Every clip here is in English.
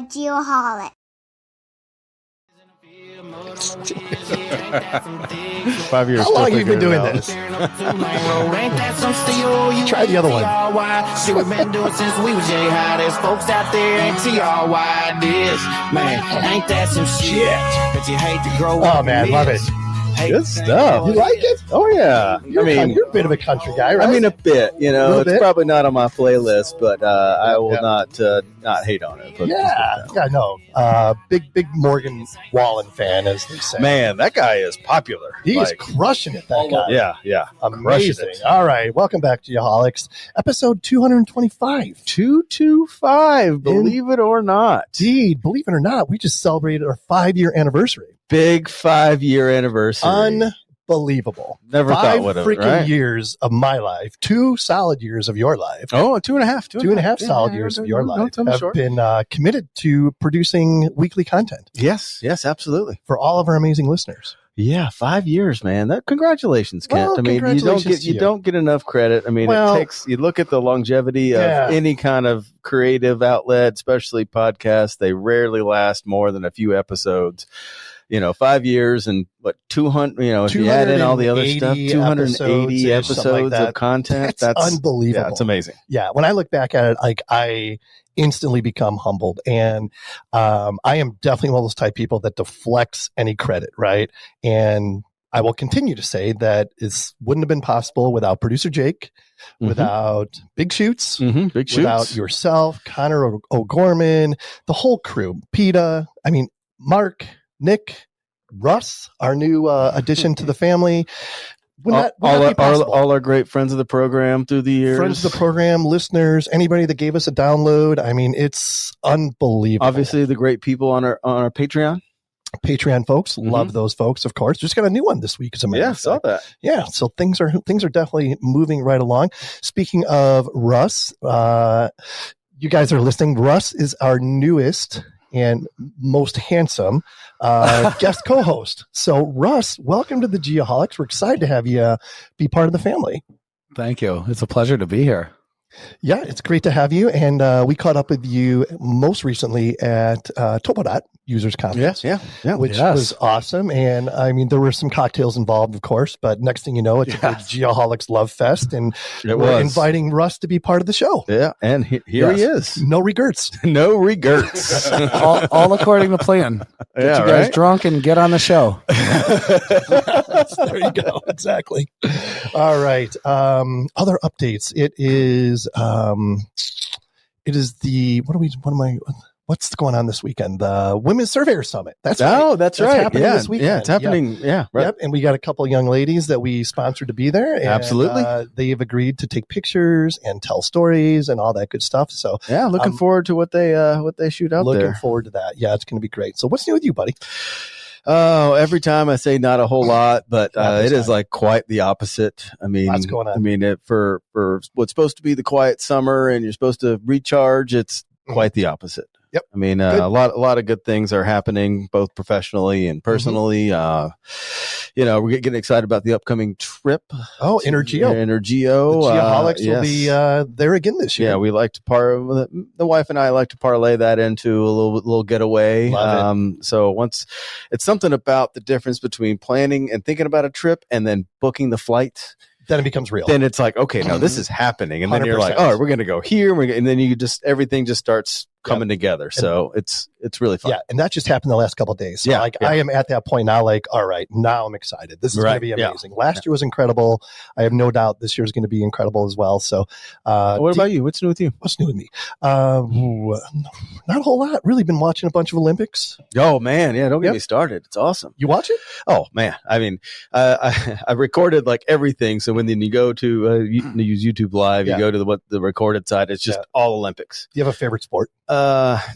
Geoholic. 5 years. How long have you been doing this? Try the other one. Shit we've been doing since we was high. There's folks out there and TRY this. Man, ain't that some shit? But you hate to grow up. Oh, man, love it. Good stuff. You like it? Oh, yeah. You're a bit of a country guy, right? I mean, a bit. It's bit? probably not on my playlist, but I will not hate on it. No. Big Morgan Wallen fan, as they say. Man, that guy is popular. He is crushing it, that guy. Yeah. Amazing. All right. Welcome back, Geoholics. Episode 225. 225, believe it or not. Indeed, believe it or not, we just celebrated our 5-year anniversary. Big 5-year anniversary. Unbelievable. Never thought would have, right? 5 freaking years of my life. 2 solid years of your life. Oh, 2.5. 2.5 solid years of your life have been committed to producing weekly content. Yes, absolutely. For all of our amazing listeners. Yeah, 5 years, man. Congratulations, Kent. Well, you don't get enough credit. It takes. You look at the longevity of any kind of creative outlet, especially podcasts. They rarely last more than a few episodes. 5 years and 200. If you add in all the other stuff, 280 episodes of content. That's unbelievable. Yeah, it's amazing. Yeah, when I look back at it, I instantly become humbled, and I am definitely one of those type of people that deflects any credit, right? And I will continue to say that it wouldn't have been possible without producer Jake, without Big Shoots, without yourself, Connor O'Gorman, the whole crew, PETA, Mark, Nick, Russ, our new addition to the family. All our great friends of the program through the years. Friends of the program, listeners, anybody that gave us a download. It's unbelievable. Obviously, the great people on our Patreon. Patreon folks, love those folks, of course. Just got a new one this week, as a matter of fact. Saw that. Yeah, so things are definitely moving right along. Speaking of Russ, you guys are listening. Russ is our newest and most handsome guest co-host. So, Russ, welcome to the Geoholics. We're excited to have you be part of the family. Thank you. It's a pleasure to be here. Yeah, it's great to have you. And we caught up with you most recently at Topodot Users Conference. Which was awesome. And there were some cocktails involved, of course, but next thing you know, it's a big Geoholics Love Fest. And we're inviting Russ to be part of the show. Yeah, and here he is. No regrets. No regrets. all according to plan. Get you guys drunk and get on the show. There you go. Exactly. All right. Other updates. It is what's going on this weekend? The Women's Surveyor Summit. That's right. That's right. Happening this weekend. Yeah, it's happening. Yeah, right. Yep. And we got a couple of young ladies that we sponsored to be there. And, absolutely. They've agreed to take pictures and tell stories and all that good stuff. So looking forward to what they shoot out there. Looking forward to that. Yeah, it's going to be great. So what's new with you, buddy? Oh, every time I say not a whole lot, but it is quite the opposite. What's going on? For what's supposed to be the quiet summer and you're supposed to recharge, it's quite the opposite. Yep. A lot of good things are happening, both professionally and personally. We're getting excited about the upcoming trip. Oh, Energeo. Energeo. The Geoholics will be there again this year. Yeah, we like to the wife and I like to parlay that into a little getaway. So once it's something about the difference between planning and thinking about a trip and then booking the flight. Then it becomes real. Then it's like, okay, no, this is happening. And then you're like, oh, we're going to go here. And then everything just starts coming together. So it's really fun. Yeah. And that just happened the last couple of days. So I am at that point now, all right, now I'm excited. This is going to be amazing. Last year was incredible. I have no doubt this year is going to be incredible as well. So what about you? What's new with you? What's new with me? Not a whole lot. Really been watching a bunch of Olympics. Oh man. Yeah. Don't get me started. It's awesome. You watch it? Oh man. I recorded everything. So when you go to use YouTube Live, you go to the recorded side, it's just all Olympics. Do you have a favorite sport?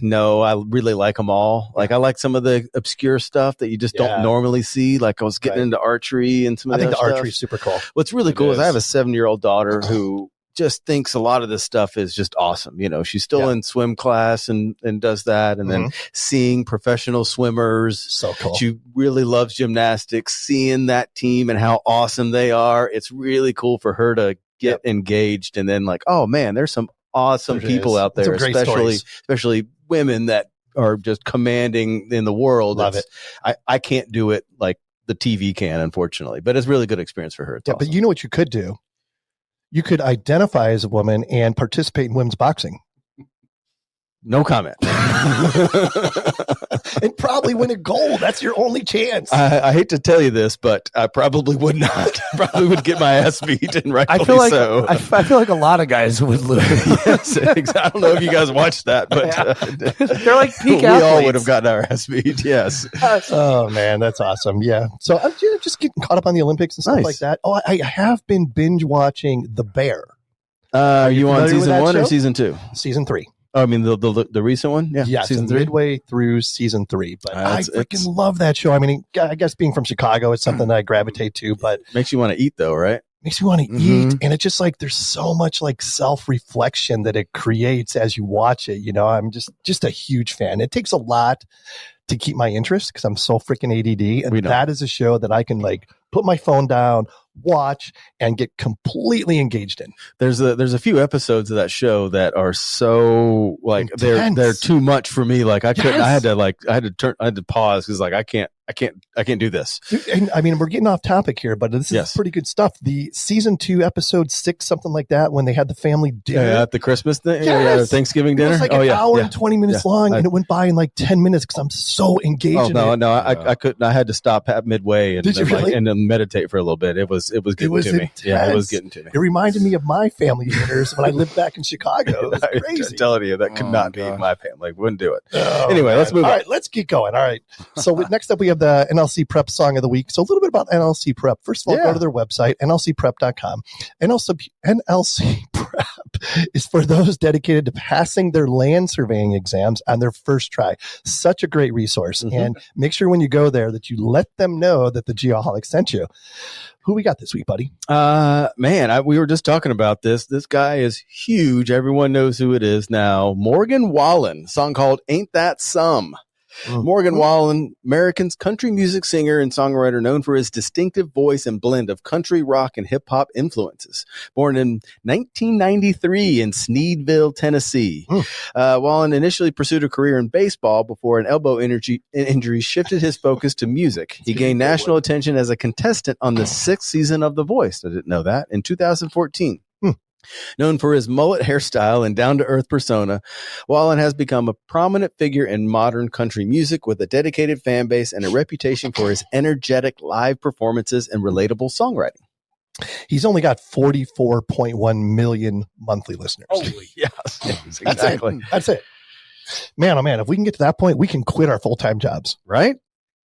No, I really like them all. I like some of the obscure stuff that you just don't normally see. I was getting into archery and some of I think the stuff. archery is super cool. What's really cool is I have a 7-year-old daughter who just thinks a lot of this stuff is just awesome. She's still in swim class and does that. And then seeing professional swimmers. So cool. She really loves gymnastics, seeing that team and how awesome they are. It's really cool for her to get engaged. And then oh man, there's some awesome people out there, especially women that are just commanding in the world. Love it. I can't do it like the TV can, unfortunately, but it's a really good experience for her. It's awesome. But you know what you could do? You could identify as a woman and participate in women's boxing. No comment. And probably win a gold. That's your only chance. I hate to tell you this, but I probably would not. Probably would get my ass beat, and rightfully so. I feel like a lot lot of guys would lose. Yes, I don't know if you guys watched that, but they're like peak we athletes. all would have gotten our ass beat. Yes. Oh man, that's awesome. Yeah. So I'm just getting caught up on the Olympics and stuff like that. Oh, I have been binge watching The Bear. Are you on season 1 show? or season 2? Season 3. Oh, I mean the recent one? Yeah, season 3. Midway through season 3. But I freaking love that show. I mean, I guess being from Chicago, it's something that I gravitate to. But makes you want to eat, though, right? Makes you want to eat, and it's just like there's so much like self-reflection that it creates as you watch it. You know, I'm just a huge fan. It takes a lot to keep my interest because I'm so freaking ADD, and that is a show that I can like put my phone down, watch, and get completely engaged in. There's a few episodes of that show that are so like they're too much for me. Like I couldn't. I had to pause because like I can't do this. And I mean, we're getting off topic here, but this is pretty good stuff. The season 2, episode 6, something like that, when they had the family dinner at the Christmas thing, Thanksgiving dinner. It was like an hour and 20 minutes long, and it went by in like 10 minutes because I'm so engaged. I couldn't. I had to stop at midway and then meditate for a little bit. It was getting to me. Yeah, it was getting to me. It reminded me of my family dinners when I lived back in Chicago. It was crazy. I'm telling you, that could not be my family. Wouldn't do it. Anyway, let's move on. All right, let's get going. All right. So next up, we have the NLC Prep Song of the Week. So a little bit about NLC Prep. First of all, go to their website, nlcprep.com. NLC Prep is for those dedicated to passing their land surveying exams on their first try. Such a great resource. And make sure when you go there that you let them know that the Geoholic sent you. Who we got this week, buddy? We were just talking about this. This guy is huge. Everyone knows who it is now. Morgan Wallen, song called Ain't That Some. Morgan Wallen, American's country music singer and songwriter known for his distinctive voice and blend of country, rock, and hip-hop influences. Born in 1993 in Sneedville, Tennessee. Wallen initially pursued a career in baseball before an elbow injury shifted his focus to music. He gained national attention as a contestant on the 6th season of The Voice. I didn't know that. In 2014. Known for his mullet hairstyle and down-to-earth persona, Wallen has become a prominent figure in modern country music with a dedicated fan base and a reputation for his energetic live performances and relatable songwriting. He's only got 44.1 million monthly listeners. Holy yes, exactly. That's it. Man, oh man, if we can get to that point, we can quit our full-time jobs. Right?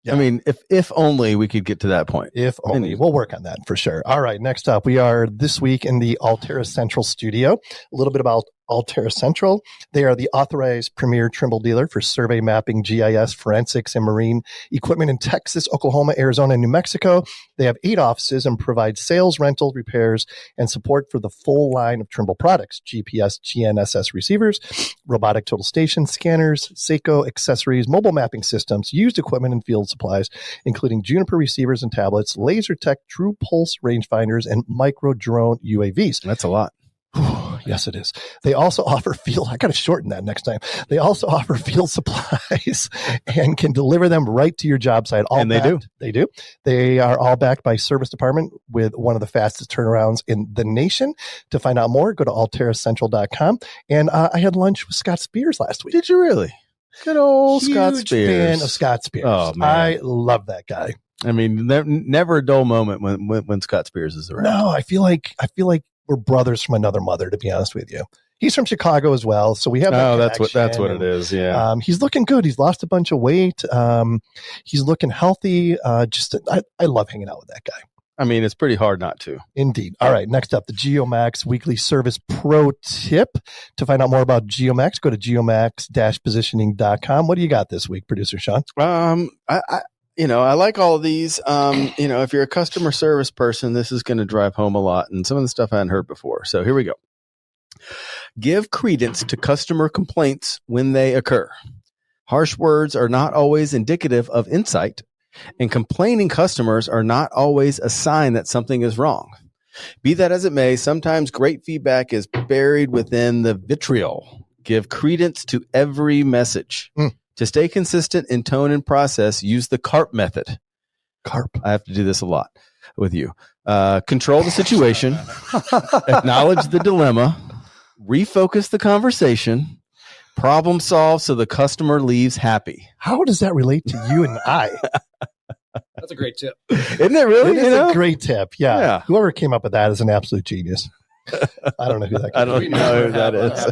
Yeah. I mean, if only we could get to that point. If only. We'll work on that for sure. All right. Next up, we are this week in the Altera Central studio. A little bit about Altera Central. They are the authorized premier Trimble dealer for survey mapping, GIS, forensics, and marine equipment in Texas, Oklahoma, Arizona, and New Mexico. They have 8 offices and provide sales, rental, repairs, and support for the full line of Trimble products: GPS, GNSS receivers, robotic total station scanners, Seiko accessories, mobile mapping systems, used equipment and field supplies, including Juniper receivers and tablets, LaserTech True Pulse rangefinders, and micro drone UAVs. That's a lot. Yes, it is. They also offer I got to shorten that next time. They also offer field supplies and can deliver them right to your job site. They do. They are all backed by service department with one of the fastest turnarounds in the nation. To find out more, go to alteracentral.com. And I had lunch with Scott Spears last week. Did you really? Good old Huge Scott Spears. Fan of Scott Spears. Oh, man. I love that guy. I mean, never a dull moment when Scott Spears is around. No, I feel like we're brothers from another mother, to be honest with you. He's from Chicago as well, so we have that's what it is. Yeah, he's looking good. He's lost a bunch of weight. He's looking healthy. I love hanging out with that guy. I mean, it's pretty hard not to. Indeed. All right, next up, the GeoMax Weekly Service Pro Tip. To find out more about GeoMax, go to geomax-positioning.com. What do you got this week, producer Sean? I like all of these. If you're a customer service person, this is going to drive home a lot. And some of the stuff I hadn't heard before. So here we go. Give credence to customer complaints when they occur. Harsh words are not always indicative of insight, and complaining customers are not always a sign that something is wrong. Be that as it may, sometimes great feedback is buried within the vitriol. Give credence to every message. To stay consistent in tone and process, use the CARP method. CARP. I have to do this a lot with you. Control the situation, acknowledge the dilemma, refocus the conversation, problem solve so the customer leaves happy. How does that relate to you and I? That's a great tip. Isn't it really? It is a great tip. Yeah. Whoever came up with that is an absolute genius. I don't know who that. I don't know who that is.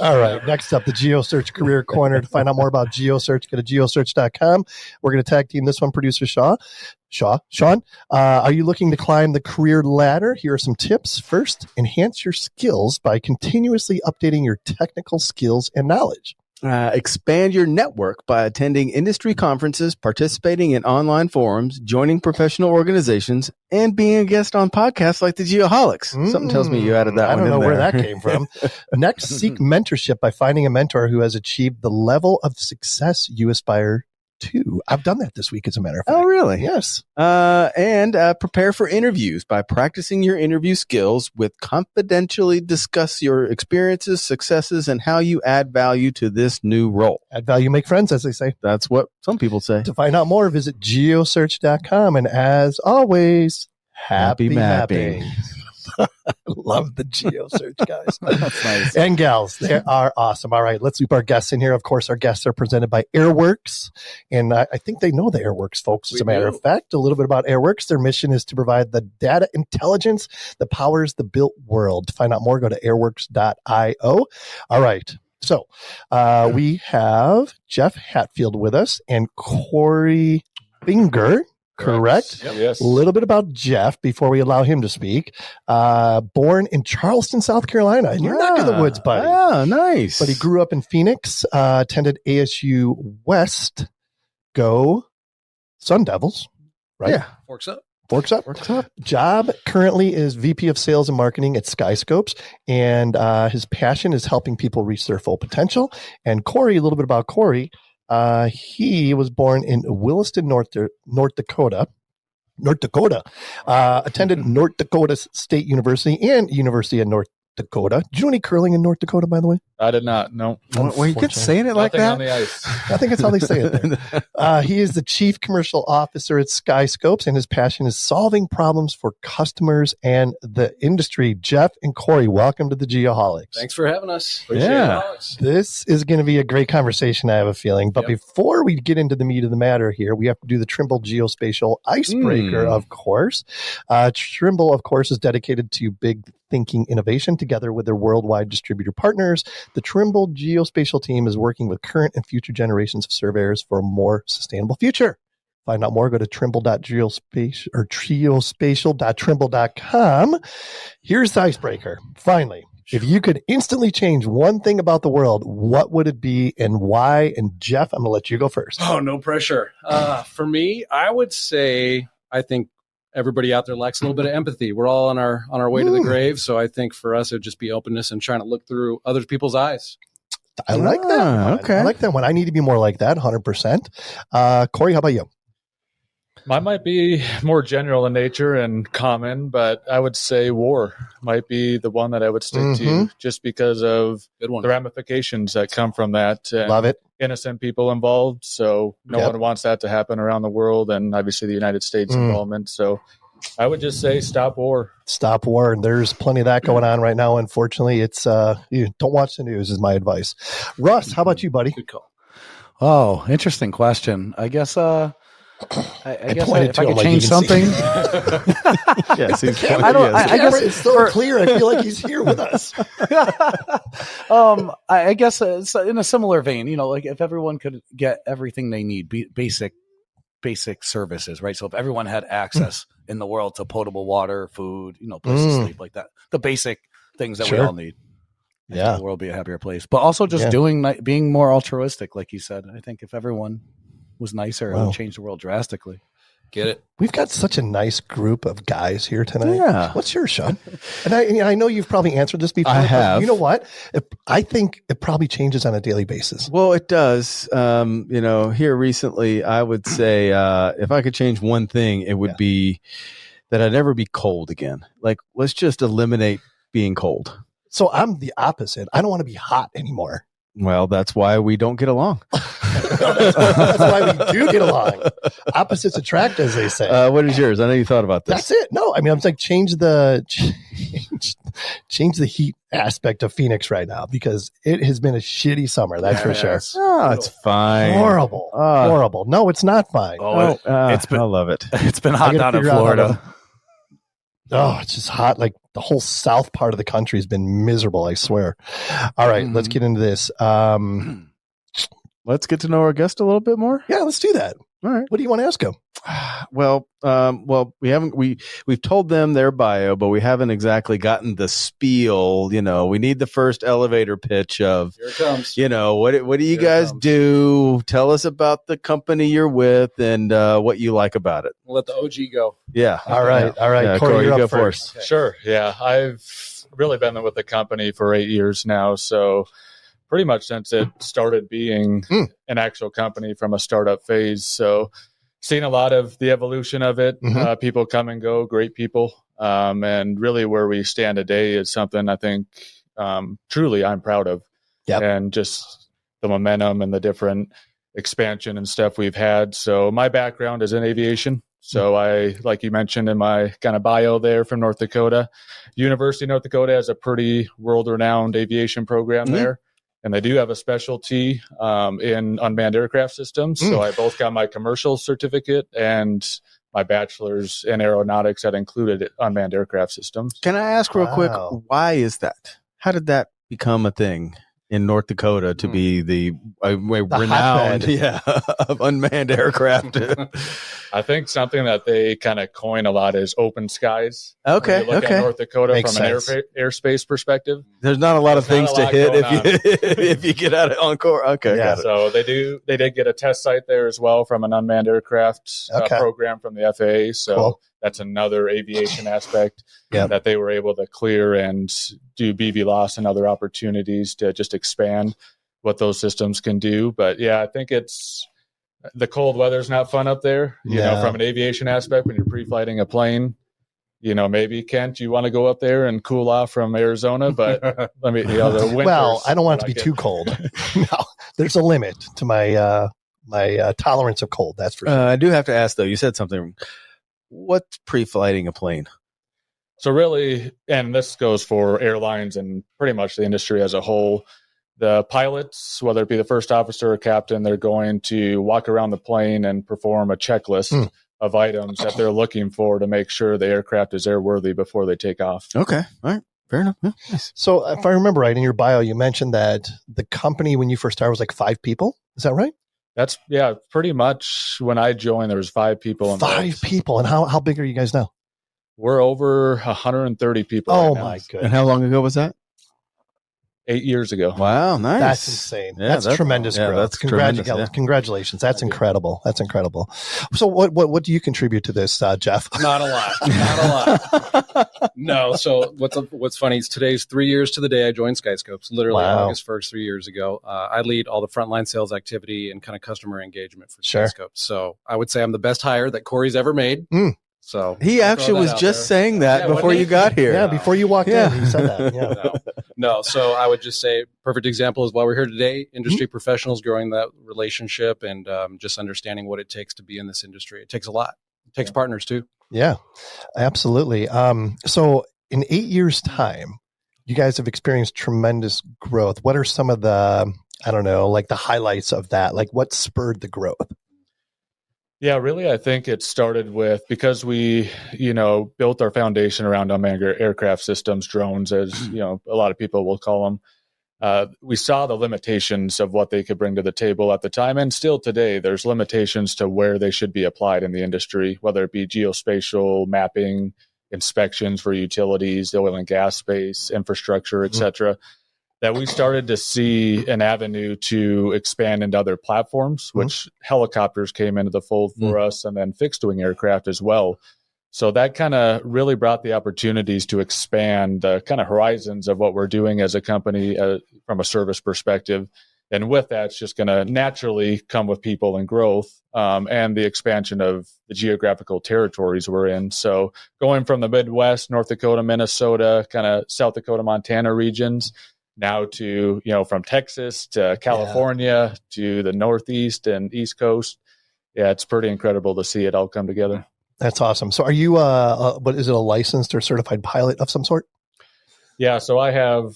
All right. Next up, the GeoSearch Career Corner. To find out more about GeoSearch, go to geosearch.com. We're going to tag team this one. Producer Sean, are you looking to climb the career ladder? Here are some tips. First, enhance your skills by continuously updating your technical skills and knowledge. Expand your network by attending industry conferences, participating in online forums, joining professional organizations, and being a guest on podcasts like the Geoholics. Something tells me you added that one in there. I don't know where that came from. Next, seek mentorship by finding a mentor who has achieved the level of success you aspire to. I've done that this week, as a matter of fact. Oh, really? Yes. And prepare for interviews by practicing your interview skills with confidentially discuss your experiences, successes, and how you add value to this new role. Add value, make friends, as they say. That's what some people say. To find out more, visit geosearch.com. And as always, happy mapping. Love the GeoSearch guys. That's nice. And gals. They are awesome. All right, let's loop our guests in here. Of course, our guests are presented by Airworks. And I think they know the Airworks folks, as a matter of fact. A little bit about Airworks. Their mission is to provide the data intelligence that powers the built world. To find out more, go to airworks.io. All right. So we have Geoff Hatfield with us and Cory Vinger. Correct. Yep. Yes. A little bit about Geoff before we allow him to speak. Born in Charleston, South Carolina. In your neck of the woods, buddy. Oh, nice. But he grew up in Phoenix, attended ASU West. Go Sun Devils. Right? Yeah. Forks up. Forks up. Job currently is VP of Sales and Marketing at SkySkopes, and his passion is helping people reach their full potential. And Cory, a little bit about Cory. He was born in Williston, North Dakota. Attended North Dakota State University and University of North Dakota. Did you do any curling in North Dakota, by the way? I did not. No. Well, you could saying it like Nothing that. on the ice. I think that's how they say it there. He is the Chief Commercial Officer at SkySkopes, and his passion is solving problems for customers and the industry. Geoff and Cory, welcome to the Geoholics. Thanks for having us. Appreciate Yeah. it. This is going to be a great conversation, I have a feeling. But before we get into the meat of the matter here, we have to do the Trimble Geospatial Icebreaker, of course. Trimble, of course, is dedicated to big thinking innovation together with their worldwide distributor partners. The Trimble Geospatial team is working with current and future generations of surveyors for a more sustainable future. Find out more, go to geospatial.trimble.com. Here's the icebreaker. Finally, if you could instantly change one thing about the world, what would it be and why? And Geoff, I'm going to let you go first. Oh, no pressure. For me, I would say I think everybody out there lacks a little bit of empathy. We're all on our way to the grave. So I think for us, it would just be openness and trying to look through other people's eyes. I like that one. Okay. I like that one. I need to be more like that, 100%. Cory, how about you? Mine might be more general in nature and common, but I would say war might be the one that I would stick to just because of Good one. the ramifications that come from that. And Love it. innocent people involved. So no one wants that to happen around the world, and obviously the United States involvement. So I would just say stop war. Stop war. And there's plenty of that going on right now. Unfortunately, it's you don't watch the news is my advice. Russ, how about you, buddy? Good call. Oh, interesting question. I guess I guess pointed if to I him could like change you can see. something. Yes, he's I don't. I guess It's so clear. I feel like he's here with us. I guess it's in a similar vein, like if everyone could get everything they need, basic services, right? So if everyone had access in the world to potable water, food, place to sleep, like that, the basic things that we all need. Yeah, the world would be a happier place. But also just being more altruistic, like you said. I think if everyone was nicer, it would change the world drastically. Get it? We've got such a nice group of guys here tonight. Yeah. What's yours, Sean? And I know you've probably answered this before. I have. But you know what? I think it probably changes on a daily basis. Well, it does. Here recently, I would say if I could change one thing, it would be that I'd never be cold again. Like, let's just eliminate being cold. So I'm the opposite. I don't want to be hot anymore. Well, that's why we don't get along. That's why we do get along. Opposites attract, as they say. What is yours? I know you thought about this. That's it. No, I mean, I'm like, change the heat aspect of Phoenix right now, because it has been a shitty summer. That's for sure. Oh, it's fine. Horrible. Horrible. No, it's not fine. Oh, I love it. It's been hot down in Florida. Oh, it's just hot. Like the whole south part of the country has been miserable, I swear. All right, let's get into this. Let's get to know our guest a little bit more. Yeah, let's do that. All right. What do you want to ask him? Well, we've told them their bio, but we haven't exactly gotten the spiel. You know, we need the first elevator pitch of, Here it comes. You know, what do you guys do? Tell us about the company you're with and what you like about it. We'll let the OG go. Yeah. All right. Yeah, Cory, you you're go up first. Okay. Sure. Yeah. I've really been with the company for 8 years now. So pretty much since it started being an actual company from a startup phase. So seen a lot of the evolution of it. People come and go, great people. And really where we stand today is something I think truly I'm proud of. Yep. And just the momentum and the different expansion and stuff we've had. So my background is in aviation. So I, like you mentioned in my kind of bio there, from North Dakota. University of North Dakota has a pretty world-renowned aviation program there. And they do have a specialty in unmanned aircraft systems. So I both got my commercial certificate and my bachelor's in aeronautics that included unmanned aircraft systems. Can I ask real quick, why is that? How did that become a thing in North Dakota to be the renowned of unmanned aircraft? I think something that they kind of coin a lot is open skies. Okay. When you look at North Dakota Makes from sense. an airspace perspective. There's not a lot of things to hit if you get out on core. Okay. Yeah. Got it. So they did get a test site there as well from an unmanned aircraft program from the FAA. So that's another aviation aspect that they were able to clear and do BVLOS and other opportunities to just expand what those systems can do. But yeah, I think it's the cold weather's not fun up there, you know, from an aviation aspect when you're pre-flighting a plane. You know, maybe Kent, you want to go up there and cool off from Arizona, but let me, the winters. Well, I don't want it to be too cold. No, there's a limit to my my tolerance of cold. That's for sure. I do have to ask though. You said something. What's pre-flighting a plane? So really, and this goes for airlines and pretty much the industry as a whole, the pilots, whether it be the first officer or captain, they're going to walk around the plane and perform a checklist of items that they're looking for to make sure the aircraft is airworthy before they take off. Okay. All right. Fair enough. Yeah, nice. So if I remember right, in your bio, you mentioned that the company when you first started was like 5 people. Is that right? That's, pretty much when I joined, there was 5 people involved. 5 people. And how big are you guys now? We're over 130 people. Oh, right my goodness. And how long ago was that? 8 years ago. Wow, nice. That's insane. Yeah, that's tremendous growth. That's tremendous, Congratulations. That's incredible. That's incredible. So what do you contribute to this, Geoff? Not a lot. Not a lot. No. So what's funny is today's 3 years to the day I joined SkySkopes, literally August 1st, 3 years ago. I lead all the frontline sales activity and kind of customer engagement for SkySkopes. So I would say I'm the best hire that Cory's ever made. So he actually was just saying that before you got here. Yeah, before you walked in, he said that. Yeah. No. So I would just say perfect example is why we're here today. Industry professionals growing that relationship and just understanding what it takes to be in this industry. It takes a lot. It takes partners too. Yeah, absolutely. So in 8 years' time, you guys have experienced tremendous growth. What are some of the, I don't know, like the highlights of that? Like what spurred the growth? Yeah, really, I think it started with, because we, built our foundation around unmanned aircraft systems, drones, as, a lot of people will call them. We saw the limitations of what they could bring to the table at the time. And still today, there's limitations to where they should be applied in the industry, whether it be geospatial mapping, inspections for utilities, the oil and gas space, infrastructure, et cetera. That we started to see an avenue to expand into other platforms, which helicopters came into the fold for us, and then fixed wing aircraft as well. So that kind of really brought the opportunities to expand the kind of horizons of what we're doing as a company from a service perspective. And with that, it's just going to naturally come with people and growth and the expansion of the geographical territories we're in. So going from the Midwest, North Dakota, Minnesota, kind of South Dakota, Montana regions, now to, from Texas to California to the Northeast and East Coast. Yeah, it's pretty incredible to see it all come together. That's awesome. So are you, what is it, a licensed or certified pilot of some sort? Yeah, so I have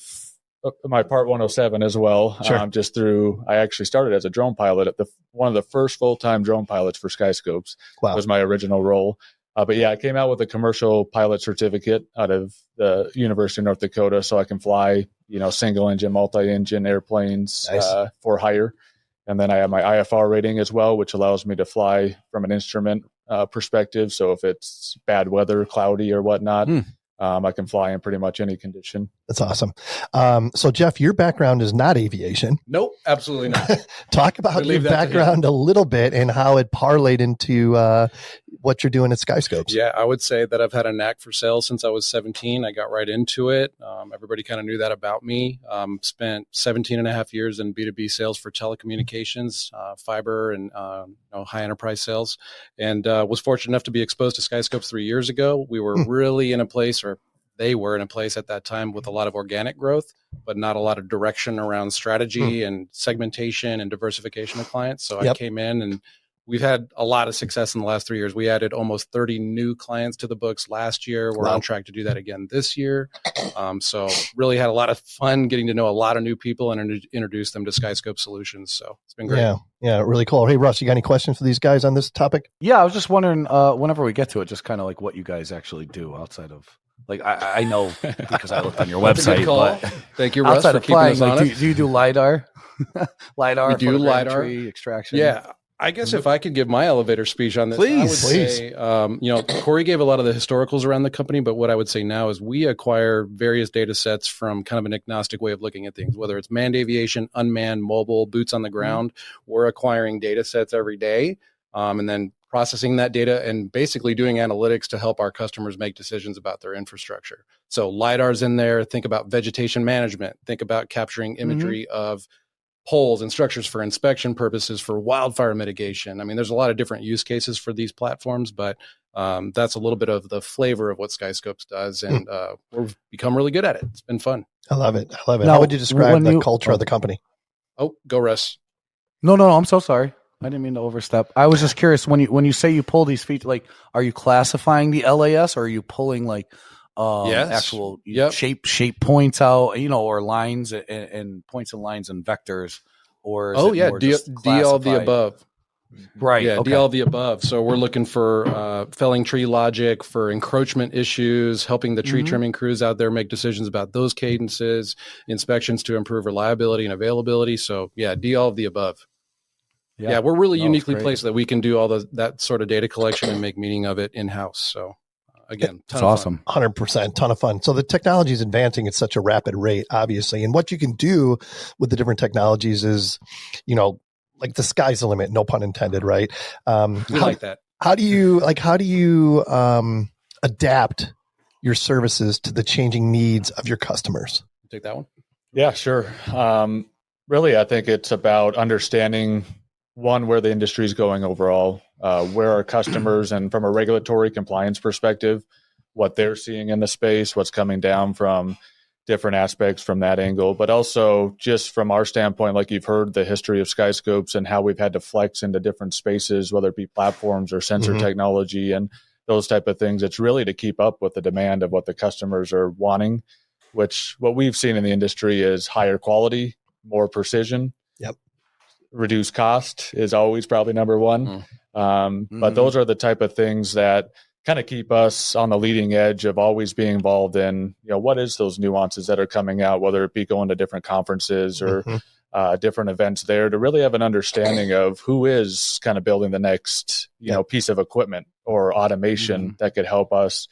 my Part 107 as well. Sure. I actually started as a drone pilot at one of the first full-time drone pilots for SkySkopes. Wow. Was my original role. But yeah, I came out with a commercial pilot certificate out of the University of North Dakota, so I can fly, single engine, multi-engine airplanes for hire. And then I have my IFR rating as well, which allows me to fly from an instrument perspective. So if it's bad weather, cloudy or whatnot, I can fly in pretty much any condition. That's awesome. So Geoff, your background is not aviation. Nope, absolutely not. Talk about your background a little bit and how it parlayed into what you're doing at SkySkopes. Yeah, I would say that I've had a knack for sales since I was 17. I got right into it. Everybody kind of knew that about me. Spent 17 and a half years in B2B sales for telecommunications, fiber, and high enterprise sales. And was fortunate enough to be exposed to SkySkopes 3 years ago. We were really in a place, or they were in a place at that time with a lot of organic growth, but not a lot of direction around strategy and segmentation and diversification of clients. So I came in, and we've had a lot of success in the last 3 years. We added almost 30 new clients to the books last year. We're on track to do that again this year. So really had a lot of fun getting to know a lot of new people and introduce them to SkySkope solutions. So it's been great. Yeah, really cool. Hey, Russ, you got any questions for these guys on this topic? Yeah, I was just wondering, whenever we get to it, just kind of like what you guys actually do outside of, like, I know because I looked on your website. But thank you, Russ, for keeping us honest. Do you do LiDAR? LiDAR, we do LiDAR extraction. Yeah. I guess if I could give my elevator speech on this, please. Say, Cory gave a lot of the historicals around the company, but what I would say now is we acquire various data sets from kind of an agnostic way of looking at things, whether it's manned aviation, unmanned, mobile, boots on the ground. We're acquiring data sets every day and then processing that data and basically doing analytics to help our customers make decisions about their infrastructure. So LiDAR's in there. Think about vegetation management. Think about capturing imagery of poles and structures for inspection purposes, for wildfire mitigation. I mean, there's a lot of different use cases for these platforms, but that's a little bit of the flavor of what SkySkopes does, and we've become really good at it. It's been fun. I love it. Now, how would you describe the culture of the company? Oh, go Russ. No, I'm so sorry. I didn't mean to overstep. I was just curious, when you say you pull these features, like, are you classifying the LAS, or are you pulling like actual shape points out, or lines and points and lines and vectors, or D all the above. Right. Yeah, D all the above. So we're looking for felling tree logic, for encroachment issues, helping the tree trimming crews out there make decisions about those cadences, inspections to improve reliability and availability. So yeah, D all of the above. Yeah, we're really uniquely placed that we can do all that sort of data collection and make meaning of it in-house. So again, that's awesome. 100%, ton of fun. So the technology is advancing at such a rapid rate, obviously. And what you can do with the different technologies is, like the sky's the limit, no pun intended, right? Like that. How do you adapt your services to the changing needs of your customers? Take that one. Yeah, sure. Really, I think it's about understanding where the industry is going overall, where our customers, and from a regulatory compliance perspective, what they're seeing in the space, what's coming down from different aspects from that angle, but also just from our standpoint, like you've heard the history of SkySkopes and how we've had to flex into different spaces, whether it be platforms or sensor technology and those type of things. It's really to keep up with the demand of what the customers are wanting, which what we've seen in the industry is higher quality, more precision. Reduce cost is always probably number one. But those are the type of things that kind of keep us on the leading edge of always being involved in, what is those nuances that are coming out, whether it be going to different conferences or different events there, to really have an understanding of who is kind of building the next, piece of equipment or automation that could help us,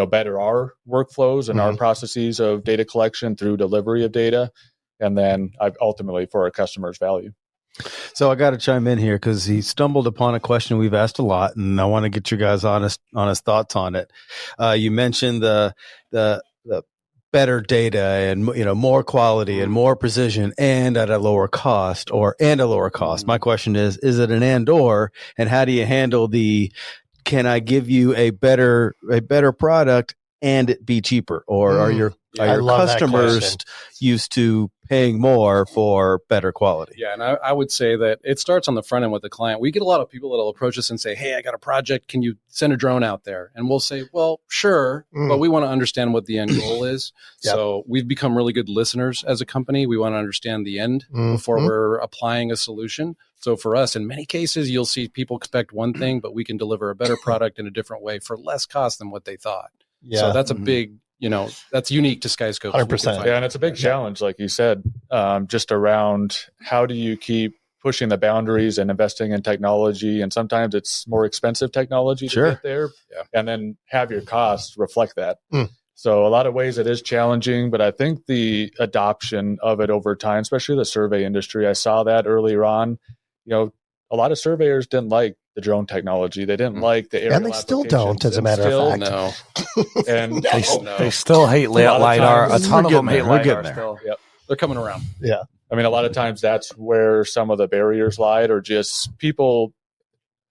better our workflows and our processes of data collection through delivery of data. And then ultimately for our customers' value. So I got to chime in here because he stumbled upon a question we've asked a lot, and I want to get your guys' honest thoughts on it. You mentioned the better data and more quality and more precision and at a lower cost, My question is it an and/or, and how do you handle can I give you a better product and it be cheaper? Or are your customers used to paying more for better quality? Yeah, and I would say that it starts on the front end with the client. We get a lot of people that'll approach us and say, hey, I got a project. Can you send a drone out there? And we'll say, well, sure, but we want to understand what the end goal is. So we've become really good listeners as a company. We want to understand the end before we're applying a solution. So for us, in many cases, you'll see people expect one thing, but we can deliver a better product in a different way for less cost than what they thought. Yeah. So that's a big, that's unique to SkySkopes. 100%. Yeah, and it's a big challenge, like you said, just around how do you keep pushing the boundaries and investing in technology. And sometimes it's more expensive technology to get there, and then have your costs reflect that. So a lot of ways it is challenging, but I think the adoption of it over time, especially the survey industry, I saw that earlier on. A lot of surveyors didn't like the drone technology. They didn't like the aerial and they still don't, as a matter of fact. No. And they still hate LiDAR. A ton of them hate LiDAR still. Yep. They're coming around. Yeah. I mean, a lot of times that's where some of the barriers lied, or just people,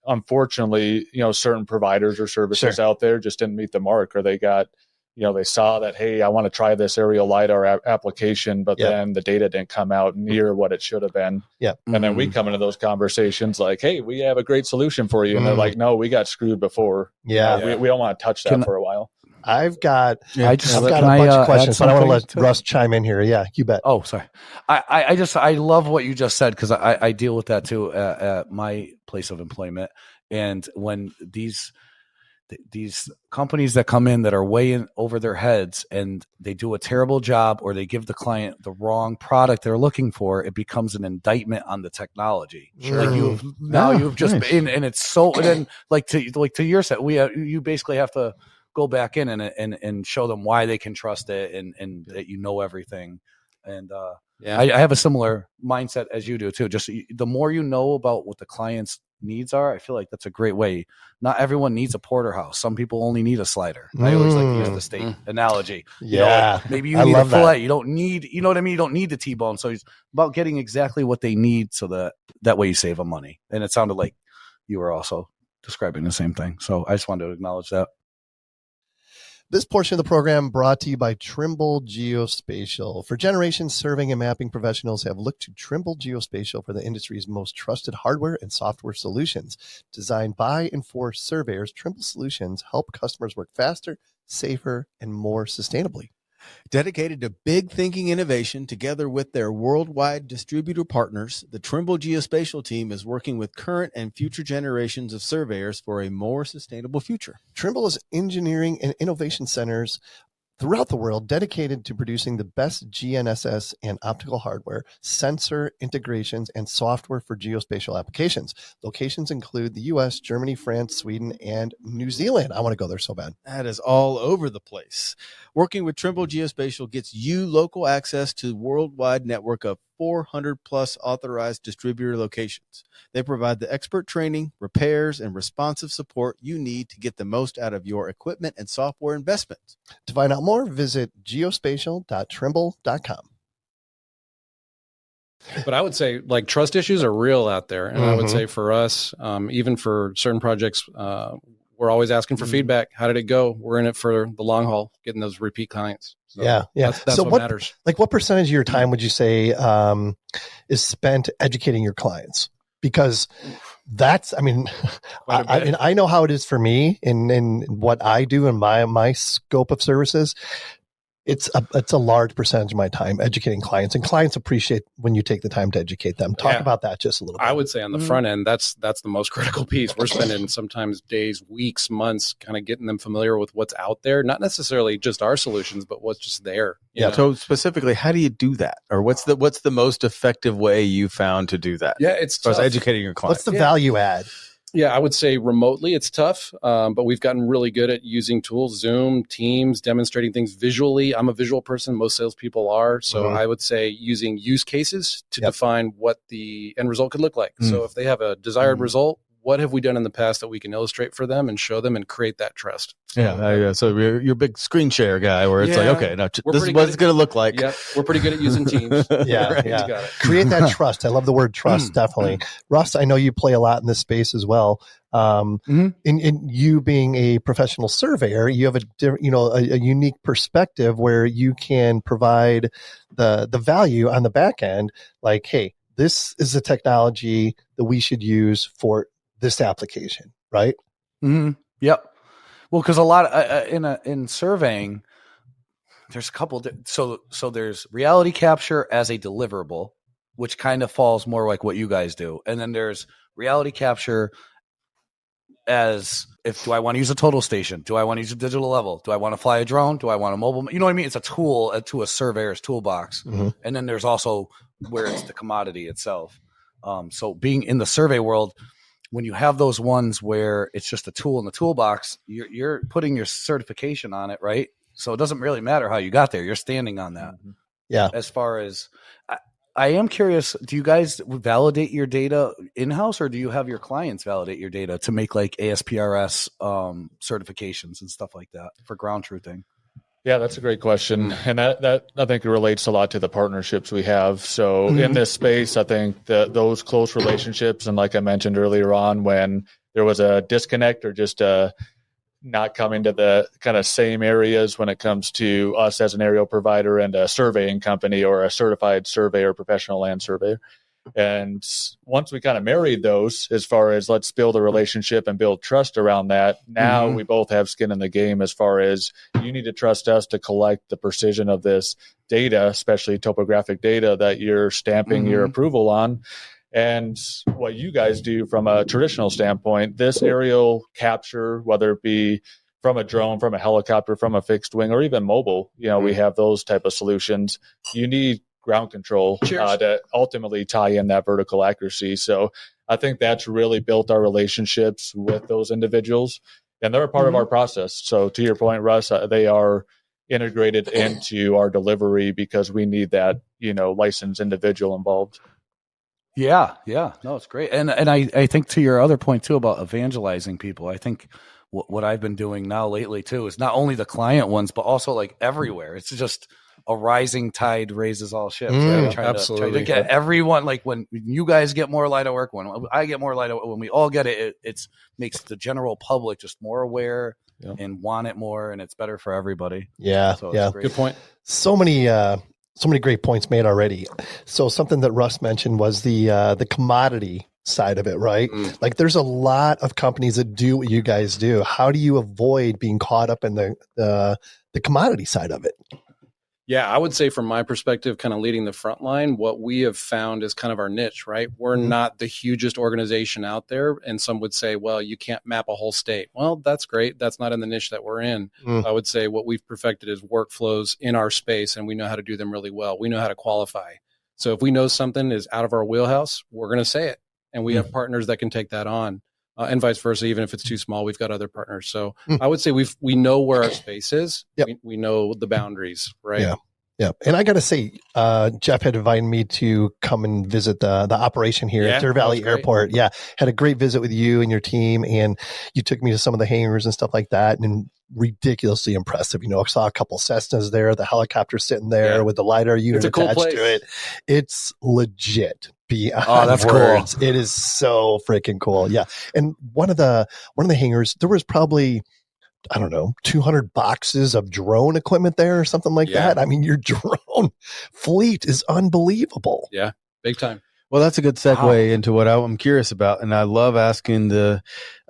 unfortunately, certain providers or services out there just didn't meet the mark, or they got, they saw that, hey, I want to try this aerial LiDAR application, but then the data didn't come out near what it should have been. Yeah. And then we come into those conversations like, hey, we have a great solution for you. And they're like, no, we got screwed before. Yeah. We don't want to touch that for a while. I've got a bunch of questions, but I want to let Russ chime in here. Yeah, you bet. Oh, sorry. I love what you just said, because I deal with that too at my place of employment. And when these companies that come in that are way in over their heads and they do a terrible job, or they give the client the wrong product they're looking for, it becomes an indictment on the technology. Sure. Like you've just been, and it's so, and then like to your set, you basically have to go back in and show them why they can trust it, and that everything. And I have a similar mindset as you do too. Just the more you know about what the client's needs are, I feel like that's a great way. Not everyone needs a porterhouse. Some people only need a slider. I always like to use the steak analogy. Maybe you need a fillet. You don't need, you know what I mean? You don't need the T-bone. So it's about getting exactly what they need, so that way you save them money. And it sounded like you were also describing the same thing. So I just wanted to acknowledge that. This portion of the program brought to you by Trimble Geospatial. For generations, surveying and mapping professionals have looked to Trimble Geospatial for the industry's most trusted hardware and software solutions. Designed by and for surveyors, Trimble solutions help customers work faster, safer, and more sustainably. Dedicated to big thinking innovation, together with their worldwide distributor partners, the Trimble Geospatial team is working with current and future generations of surveyors for a more sustainable future. Trimble is engineering and innovation centers throughout the world dedicated to producing the best GNSS and optical hardware, sensor integrations, and software for geospatial applications. Locations include the U.S., Germany, France, Sweden, and New Zealand. I want to go there so bad. That is all over the place. Working with Trimble Geospatial gets you local access to a worldwide network of 400 plus authorized distributor locations. They provide the expert training, repairs, and responsive support you need to get the most out of your equipment and software investments. To find out more, visit geospatial.trimble.com. But I would say, like, trust issues are real out there. And I would say for us, even for certain projects, we're always asking for feedback. How did it go? We're in it for the long haul, getting those repeat clients. So that's so what matters. Like, what percentage of your time would you say is spent educating your clients? Because that's, I know how it is for me in what I do in my scope of services. It's a large percentage of my time educating clients, and clients appreciate when you take the time to educate them. Talk about that just a little bit. I would say on the front end, that's the most critical piece. We're spending sometimes days, weeks, months, kind of getting them familiar with what's out there. Not necessarily just our solutions, but what's just there. You know? So specifically, how do you do that? Or what's the most effective way you found to do that? Yeah, it's tough. Educating your clients. What's the value add? Yeah, I would say remotely it's tough, but we've gotten really good at using tools, Zoom, Teams, demonstrating things visually. I'm a visual person. Most salespeople are. So I would say using use cases to define what the end result could look like. So if they have a desired result, what have we done in the past that we can illustrate for them and show them and create that trust. So you're a big screen share guy where it's like, okay, now this is what it's going to look like. Yep, we're pretty good at using Teams. Yeah. Create that trust. I love the word trust, definitely. Russ, I know you play a lot in this space as well. In you being a professional surveyor, you have a unique perspective where you can provide the value on the back end. Like, hey, this is the technology that we should use for this application, right? Mm-hmm. Yep. Well, because a lot in surveying, there's a couple. So there's reality capture as a deliverable, which kind of falls more like what you guys do, and then there's reality capture as do I want to use a total station? Do I want to use a digital level? Do I want to fly a drone? Do I want a mobile? You know what I mean? It's a tool to a surveyor's toolbox. Mm-hmm. And then there's also where it's the commodity itself. So being in the survey world, when you have those ones where it's just a tool in the toolbox, you're putting your certification on it, right? So it doesn't really matter how you got there. You're standing on that. Mm-hmm. Yeah. As far as I am curious, do you guys validate your data in-house or do you have your clients validate your data to make like ASPRS certifications and stuff like that for ground truthing? Yeah, that's a great question. And that I think it relates a lot to the partnerships we have. So in this space, I think that those close relationships, and like I mentioned earlier on, when there was a disconnect or just not coming to the kind of same areas when it comes to us as an aerial provider and a surveying company or a certified surveyor, professional land surveyor. And once we kind of married those, as far as let's build a relationship and build trust around that, now we both have skin in the game as far as you need to trust us to collect the precision of this data, especially topographic data that you're stamping your approval on. And what you guys do from a traditional standpoint, this aerial capture, whether it be from a drone, from a helicopter, from a fixed wing, or even mobile, we have those type of solutions. You need ground control to ultimately tie in that vertical accuracy. So I think that's really built our relationships with those individuals, and they're a part of our process. So to your point, Russ, they are integrated into our delivery because we need that, licensed individual involved. Yeah. No, it's great. And I think to your other point too about evangelizing people, I think what I've been doing now lately too is not only the client ones, but also like everywhere. It's just a rising tide raises all ships. Right? Trying to get everyone, like when you guys get more light of work, when I get more light of work, when we all get it, it makes the general public just more aware and want it more, and it's better for everybody. Yeah. So good point. So many great points made already. So something that Russ mentioned was the commodity side of it, right? Like there's a lot of companies that do what you guys do. How do you avoid being caught up in the commodity side of it? Yeah, I would say from my perspective, kind of leading the front line, what we have found is kind of our niche, right? We're not the hugest organization out there. And some would say, well, you can't map a whole state. Well, that's great. That's not in the niche that we're in. I would say what we've perfected is workflows in our space, and we know how to do them really well. We know how to qualify. So if we know something is out of our wheelhouse, we're going to say it. And we have partners that can take that on. And vice versa. Even if it's too small, we've got other partners. So I would say we know where our space is. Yep. We know the boundaries, right? Yeah. And I got to say, Geoff had invited me to come and visit the operation here at Deer Valley Airport. Yeah. Had a great visit with you and your team. And you took me to some of the hangars and stuff like that. And ridiculously impressive. I saw a couple Cessnas there, the helicopter sitting there with the LiDAR unit attached to it. It's legit. That's words. Cool. It is so freaking cool. Yeah. And one of the hangars, there was probably, I don't know, 200 boxes of drone equipment there or something like that. I mean, your drone fleet is unbelievable. Yeah. Big time. Well, that's a good segue into what I'm curious about. And I love asking all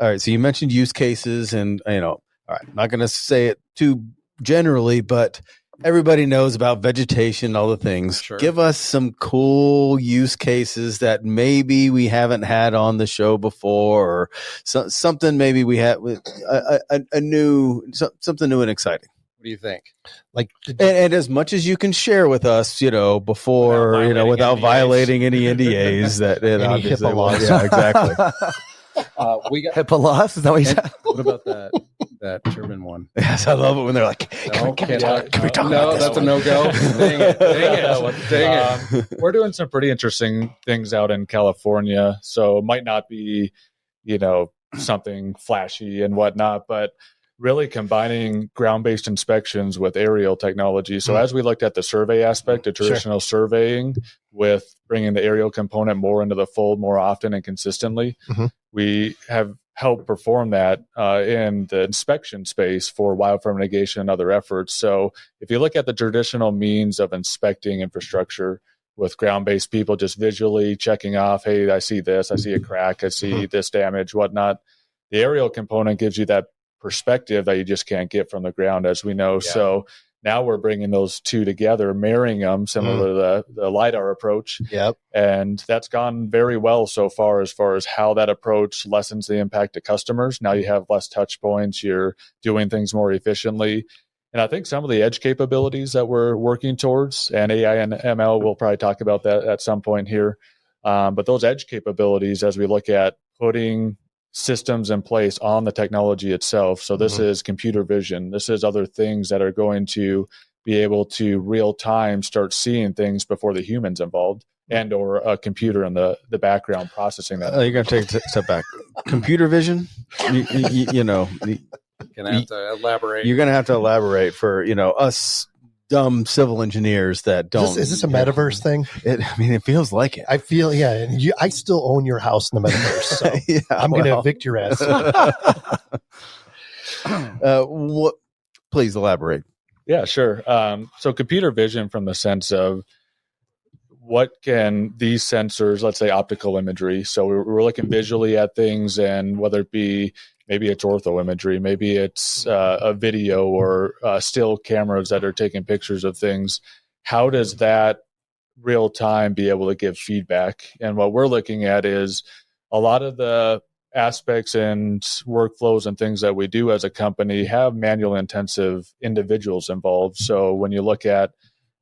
right. So you mentioned use cases and, all right, I'm not going to say it too generally, but everybody knows about vegetation, all the things. Sure. Give us some cool use cases that maybe we haven't had on the show before, or something maybe we had with something new and exciting. What do you think? Like, and as much as you can share with us, before without violating any NDAs that any HIPAA laws. Yeah, exactly. We got HIPAA laws. Is that what you said? What about that German one? Yes, I love it when they're like, can we talk about no, this that's one? a no-go. Dang it. We're doing some pretty interesting things out in California. So it might not be something flashy and whatnot, but really combining ground-based inspections with aerial technology. So as we looked at the survey aspect of traditional surveying with bringing the aerial component more into the fold more often and consistently, we have helped perform that in the inspection space for wildfire mitigation and other efforts. So if you look at the traditional means of inspecting infrastructure with ground-based people just visually checking off, hey, I see this, I see a crack, I see this damage, whatnot. The aerial component gives you that perspective that you just can't get from the ground, as we know. So now we're bringing those two together, marrying them similar to the LiDAR approach. And that's gone very well so far as how that approach lessens the impact to customers. Now you have less touch points, you're doing things more efficiently. And I think some of the edge capabilities that we're working towards, and AI and ML, we'll probably talk about that at some point here. But those edge capabilities, as we look at putting systems in place on the technology itself. So this is computer vision. This is other things that are going to be able to real time start seeing things before the humans involved and or a computer in the background processing that. You're going to take a step back. Computer vision, you know. Gonna have to elaborate. You're going to have to elaborate for, us dumb civil engineers that don't. Is this a metaverse thing? It feels like it. I feel, I still own your house in the metaverse, so I'm going to evict your ass. Please elaborate. Yeah, sure. So computer vision from the sense of what can these sensors, let's say optical imagery. So we're looking visually at things, and whether it be, maybe it's ortho imagery, maybe it's a video or still cameras that are taking pictures of things. How does that real time be able to give feedback? And what we're looking at is a lot of the aspects and workflows and things that we do as a company have manual intensive individuals involved. So when you look at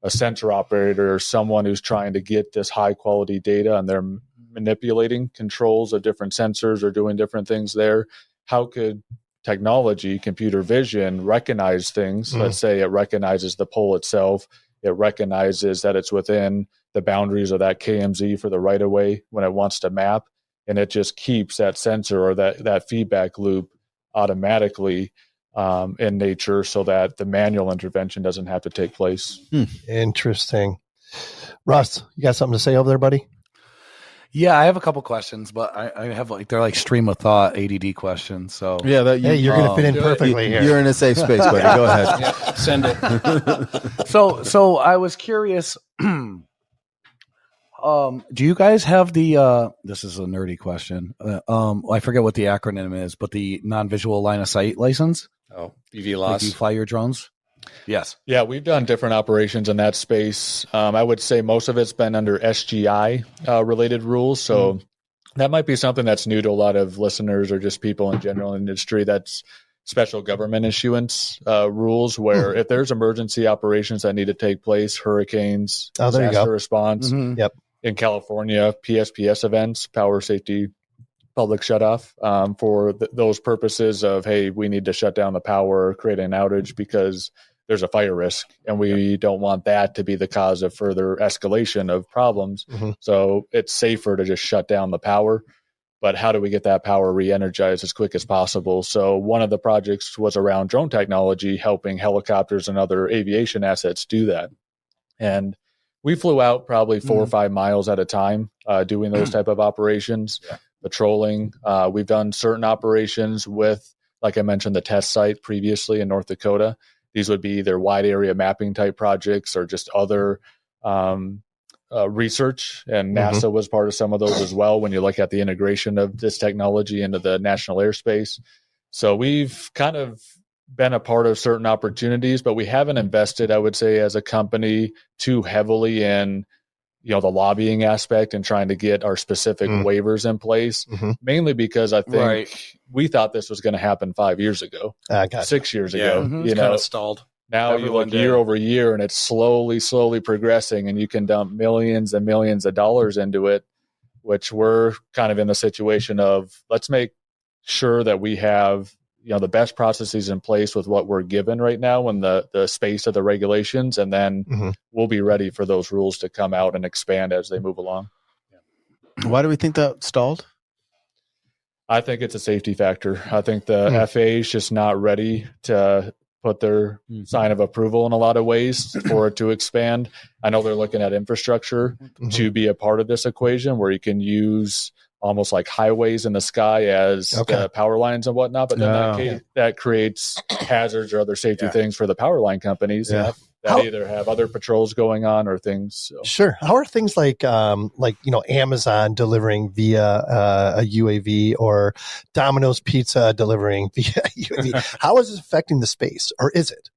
a sensor operator or someone who's trying to get this high quality data and they're manipulating controls of different sensors or doing different things there, how could technology, computer vision, recognize things? Let's say it recognizes the pole itself. It recognizes that it's within the boundaries of that KMZ for the right of way when it wants to map. And it just keeps that sensor or that feedback loop automatically in nature so that the manual intervention doesn't have to take place. Interesting. Russ, you got something to say over there, buddy? Yeah, I have a couple questions, but I have they're like stream of thought ADD questions. So you're going to fit in perfectly here. You're in a safe space, buddy. Go ahead. Send it. So I was curious. Do you guys have the? This is a nerdy question. I forget what the acronym is, but the non-visual line of sight license. Oh, BVLOS. You fly your drones. Yes. Yeah, we've done different operations in that space. I would say most of it's been under SGI related rules. So that might be something that's new to a lot of listeners or just people in general industry. That's special government issuance rules where if there's emergency operations that need to take place, hurricanes, disaster response. In California, PSPS events, power safety public shutoff, for those purposes of, hey, we need to shut down the power, create an outage because there's a fire risk, and we don't want that to be the cause of further escalation of problems. So it's safer to just shut down the power. But how do we get that power re-energized as quick as possible? So one of the projects was around drone technology, helping helicopters and other aviation assets do that. And we flew out probably 4 or 5 miles at a time doing those type of operations, patrolling. We've done certain operations with, like I mentioned, the test site previously in North Dakota. These would be either wide area mapping type projects or just other research. And NASA was part of some of those as well when you look at the integration of this technology into the national airspace. So we've kind of been a part of certain opportunities, but we haven't invested, I would say, as a company too heavily in the lobbying aspect and trying to get our specific waivers in place, mainly because I think we thought this was going to happen 5 years ago, 6 years ago. It's kind of stalled. Now you look year over year and it's slowly progressing, and you can dump millions and millions of dollars into it, which we're kind of in the situation of, let's make sure that we have the best processes in place with what we're given right now and the space of the regulations, and then we'll be ready for those rules to come out and expand as they move along. Why do we think that stalled? I think it's a safety factor. I think the FAA is just not ready to put their sign of approval in a lot of ways for it to expand. I know they're looking at infrastructure to be a part of this equation where you can use almost like highways in the sky as the power lines and whatnot. But then that creates hazards or other safety things for the power line companies that either have other patrols going on or things. So. Sure. How are things like Amazon delivering via a UAV or Domino's Pizza delivering via UAV? How is it affecting the space, or is it?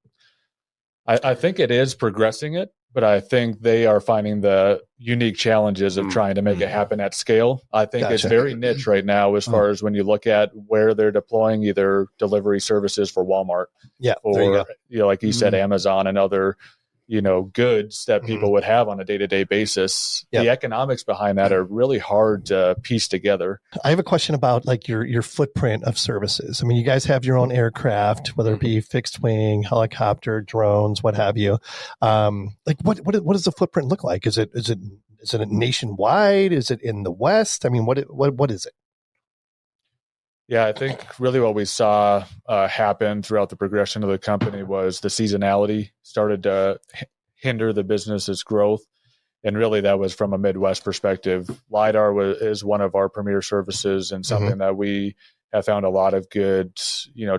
I think it is progressing it, but I think they are finding the unique challenges of trying to make it happen at scale. I think it's very niche right now as far as when you look at where they're deploying either delivery services for Walmart or, like you said, Amazon and other, goods that people would have on a day-to-day basis. The economics behind that are really hard to piece together. I have a question about like your footprint of services. I mean, you guys have your own aircraft, whether it be fixed wing, helicopter, drones, what have you. Like what does the footprint look like? Is it nationwide? Is it in the West? I mean, what is it? Yeah, I think really what we saw happen throughout the progression of the company was the seasonality started to hinder the business's growth. And really that was from a Midwest perspective. LiDAR is one of our premier services and something that we have found a lot of good,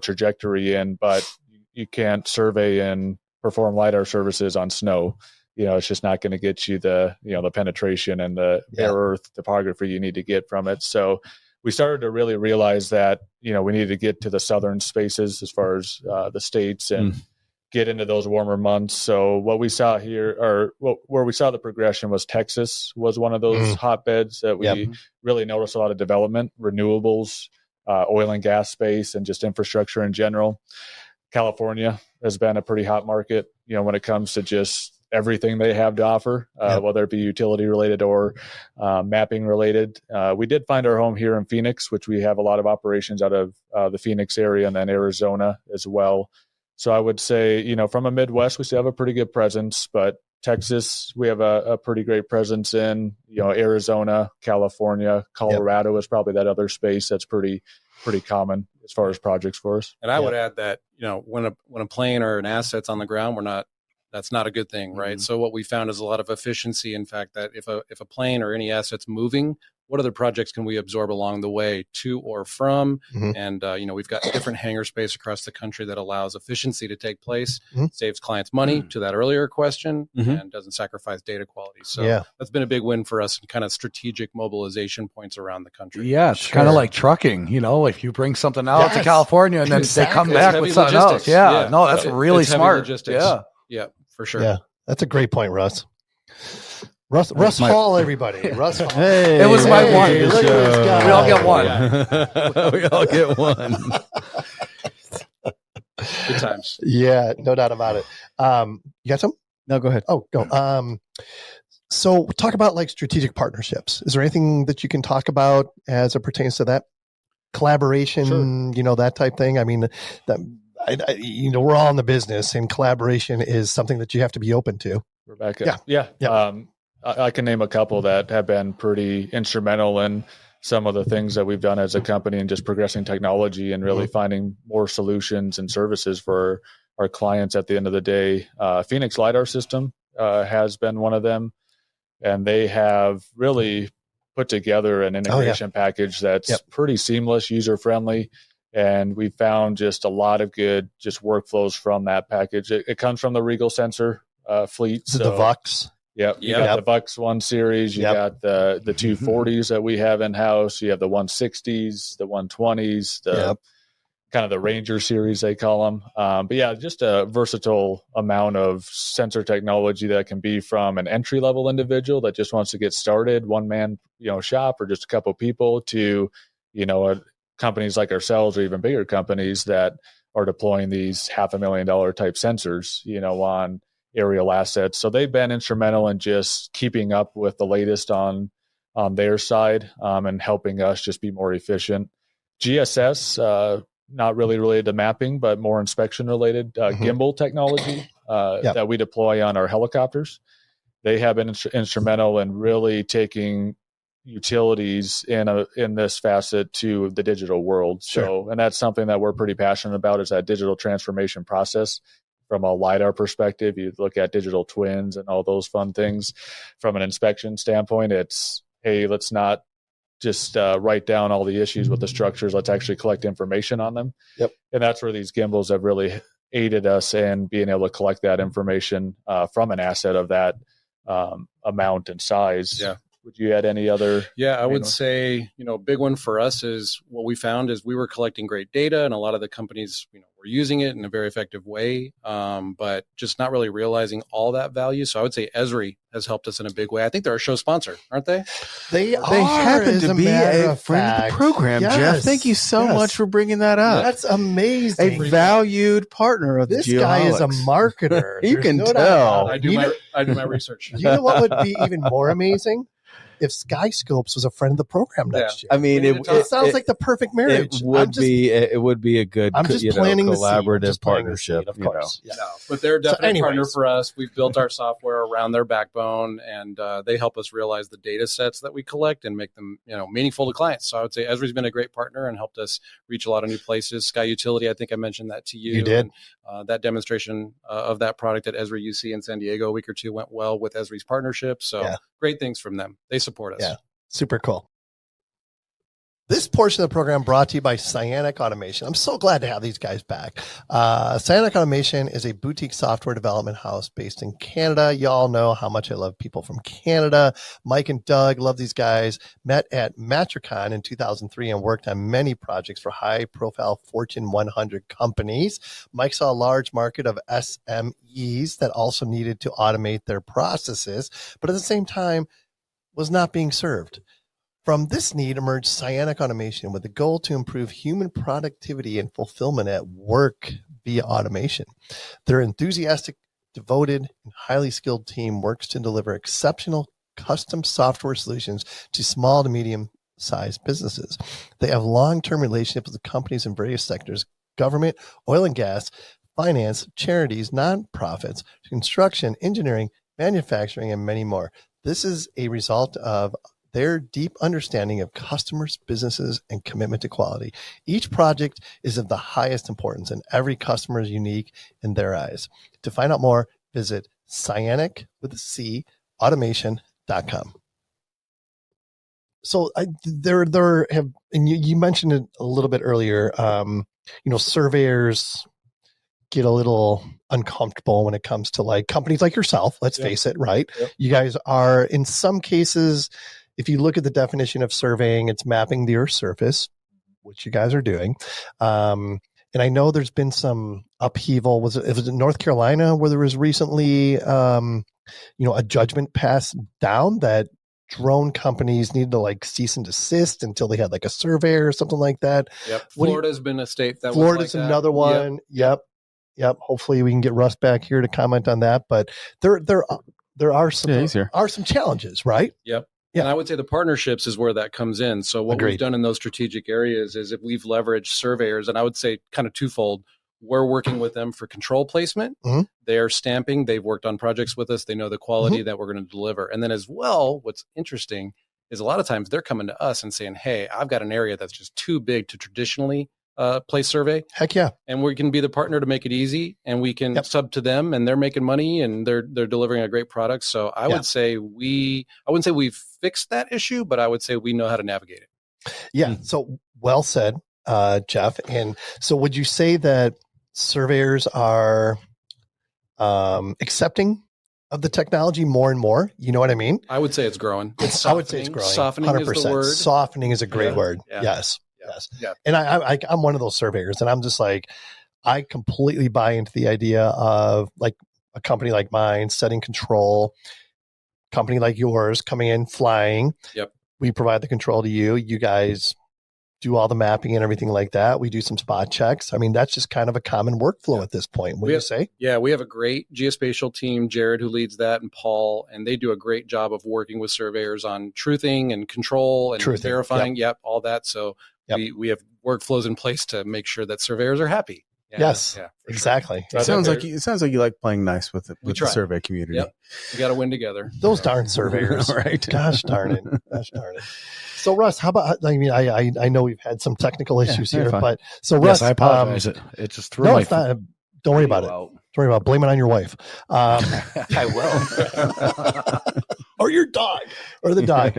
trajectory in, but you can't survey and perform LiDAR services on snow. It's just not going to get you the penetration and the bare earth topography you need to get from it. So we started to really realize that, we needed to get to the southern spaces as far as the states and get into those warmer months. So what we saw here, or where we saw the progression, was Texas was one of those hotbeds that we really noticed a lot of development, renewables, oil and gas space, and just infrastructure in general. California has been a pretty hot market, when it comes to just everything they have to offer, whether it be utility related or mapping related. We did find our home here in Phoenix, which we have a lot of operations out of the Phoenix area, and then Arizona as well. So I would say, from a Midwest, we still have a pretty good presence, but Texas, we have a pretty great presence in, Arizona, California, Colorado is probably that other space that's pretty common as far as projects for us. And I would add that, when a plane or an asset's on the ground, that's not a good thing, right? So what we found is a lot of efficiency. In fact, that if a plane or any asset's moving, what other projects can we absorb along the way to or from? And, we've got different hangar space across the country that allows efficiency to take place, saves clients money to that earlier question, and doesn't sacrifice data quality. So that's been a big win for us in kind of strategic mobilization points around the country. Yeah, it's kind of like trucking, if you bring something out to California and then they come back with something else. Yeah, no, that's really smart. Logistics. Yeah, for sure. Yeah, that's a great point, Russ. Russ Hall, everybody. Russ Hall. Hey, it was my one. Look at this guy. We all get one. We all get one. Good times. Yeah, no doubt about it. You got some? No, go ahead. Oh, go. So talk about like strategic partnerships. Is there anything that you can talk about as it pertains to that? Collaboration, that type thing. I mean, we're all in the business, and collaboration is something that you have to be open to. Rebecca. Yeah. I can name a couple that have been pretty instrumental in some of the things that we've done as a company and just progressing technology and really finding more solutions and services for our clients at the end of the day. Phoenix LiDAR system has been one of them, and they have really put together an integration package that's pretty seamless, user-friendly. And we found just a lot of good just workflows from that package. It comes from the Regal sensor fleet. So the VUX. Yep. You got the VUX 1 series. You got the 240s that we have in-house. You have the 160s, the 120s, the kind of the Ranger series, they call them. But yeah, just a versatile amount of sensor technology that can be from an entry-level individual that just wants to get started, one-man shop, or just a couple people, to companies like ourselves or even bigger companies that are deploying these $500,000 type sensors, on aerial assets. So they've been instrumental in just keeping up with the latest on their side, and helping us just be more efficient. GSS, not really related to mapping, but more inspection related, gimbal technology that we deploy on our helicopters. They have been instrumental in really taking utilities in this facet to the digital world. So, and that's something that we're pretty passionate about, is that digital transformation process. From a LiDAR perspective, you look at digital twins and all those fun things. From an inspection standpoint, it's, hey, let's not just write down all the issues with the structures. Let's actually collect information on them. Yep. And that's where these gimbals have really aided us in being able to collect that information from an asset of that amount and size. Yeah. Would you add any other? Yeah, I would say, a big one for us is what we found is we were collecting great data, and a lot of the companies, were using it in a very effective way, but just not really realizing all that value. So I would say Esri has helped us in a big way. I think they're our show sponsor, aren't they? They happen to be a friend of the program, yes. Jeff. Thank you so much for bringing that up. That's amazing. A valued partner of this the guy is a marketer. You can tell. I do my research. You know what would be even more amazing? If SkySkopes was a friend of the program next year. I mean, it sounds like the perfect marriage. It would be a good, I'm just planning collaborative partnership, of course. No, but they're definitely a partner for us. We've built our software around their backbone, and they help us realize the data sets that we collect and make them, meaningful to clients. So I would say Esri's been a great partner and helped us reach a lot of new places. Sky Utility, I think I mentioned that to you. You did. And, that demonstration of that product at Esri UC in San Diego a week or two went well with Esri's partnership. So great things from them. They support us. Yeah, super cool. This portion of the program brought to you by Cyanic Automation. I'm so glad to have these guys back. Cyanic Automation is a boutique software development house based in Canada. Y'all know how much I love people from Canada. Mike and Doug, love these guys. Met at Matricon in 2003 and worked on many projects for high-profile Fortune 100 companies. Mike saw a large market of SMEs that also needed to automate their processes, but at the same time was not being served. From this need emerged Cyanic Automation with the goal to improve human productivity and fulfillment at work via automation. Their enthusiastic, devoted, and highly skilled team works to deliver exceptional custom software solutions to small to medium-sized businesses. They have long-term relationships with companies in various sectors: government, oil and gas, finance, charities, nonprofits, construction, engineering, manufacturing, and many more. This is a result of their deep understanding of customers, businesses, and commitment to quality. Each project is of the highest importance, and every customer is unique in their eyes. To find out more, visit Cyanic with a C, automation.com. So there have, and you mentioned it a little bit earlier, surveyors get a little uncomfortable when it comes to like companies like yourself. Let's face it, right? Yep. You guys are, in some cases, if you look at the definition of surveying, it's mapping the Earth's surface, which you guys are doing. And I know there's been some upheaval. Was it North Carolina where there was recently, a judgment passed down that drone companies needed to like cease and desist until they had like a surveyor or something like that? Yep. Florida's been a state that Florida's like another one. Yep. Hopefully we can get Russ back here to comment on that. But there are some challenges, right? Yep. Yeah. And I would say the partnerships is where that comes in. So what we've done in those strategic areas is if we've leveraged surveyors, and I would say kind of twofold, we're working with them for control placement. Mm-hmm. They're stamping. They've worked on projects with us. They know the quality that we're going to deliver. And then as well, what's interesting is a lot of times they're coming to us and saying, hey, I've got an area that's just too big to traditionally place survey. Heck yeah. And we can be the partner to make it easy, and we can sub to them, and they're making money and they're delivering a great product. So I would say I wouldn't say we've fixed that issue, but I would say we know how to navigate it. Yeah. So well said, Geoff. And so would you say that surveyors are accepting of the technology more and more? You know what I mean? I would say it's growing. I would say it's growing. Softening 100%. Is the word. Softening is a great word. Yeah. Yes. Yes. Yeah. And I'm one of those surveyors, and I'm just like, I completely buy into the idea of like a company like mine setting control, company like yours coming in, flying. Yep. We provide the control to you. You guys do all the mapping and everything like that. We do some spot checks. I mean, that's just kind of a common workflow at this point. What do you say? Yeah, we have a great geospatial team, Jared, who leads that, and Paul, and they do a great job of working with surveyors on truthing and control and verifying. Yep, all that. So we have workflows in place to make sure that surveyors are happy. Yes, exactly. It sounds like you like playing nice with the survey community. Yep. We got to win together. Those darn surveyors, right? Gosh darn it. So Russ, how about? I mean, I know we've had some technical issues here, but so Russ, I apologize. It just threw no, my. it's not, don't worry about it. Don't worry about it. Blame it on your wife. I will. Or your dog, or the dog.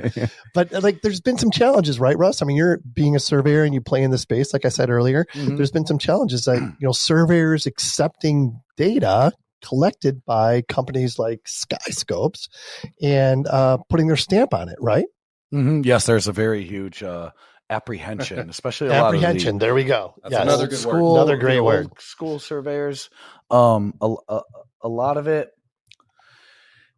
But like, there's been some challenges, right, Russ? I mean, you're being a surveyor and you play in the space, like I said earlier. There's been some challenges that surveyors accepting data collected by companies like SkySkopes and putting their stamp on it, right? Yes, there's a very huge apprehension, especially apprehension. There we go. That's another good word. Another great word. School surveyors. A lot of it.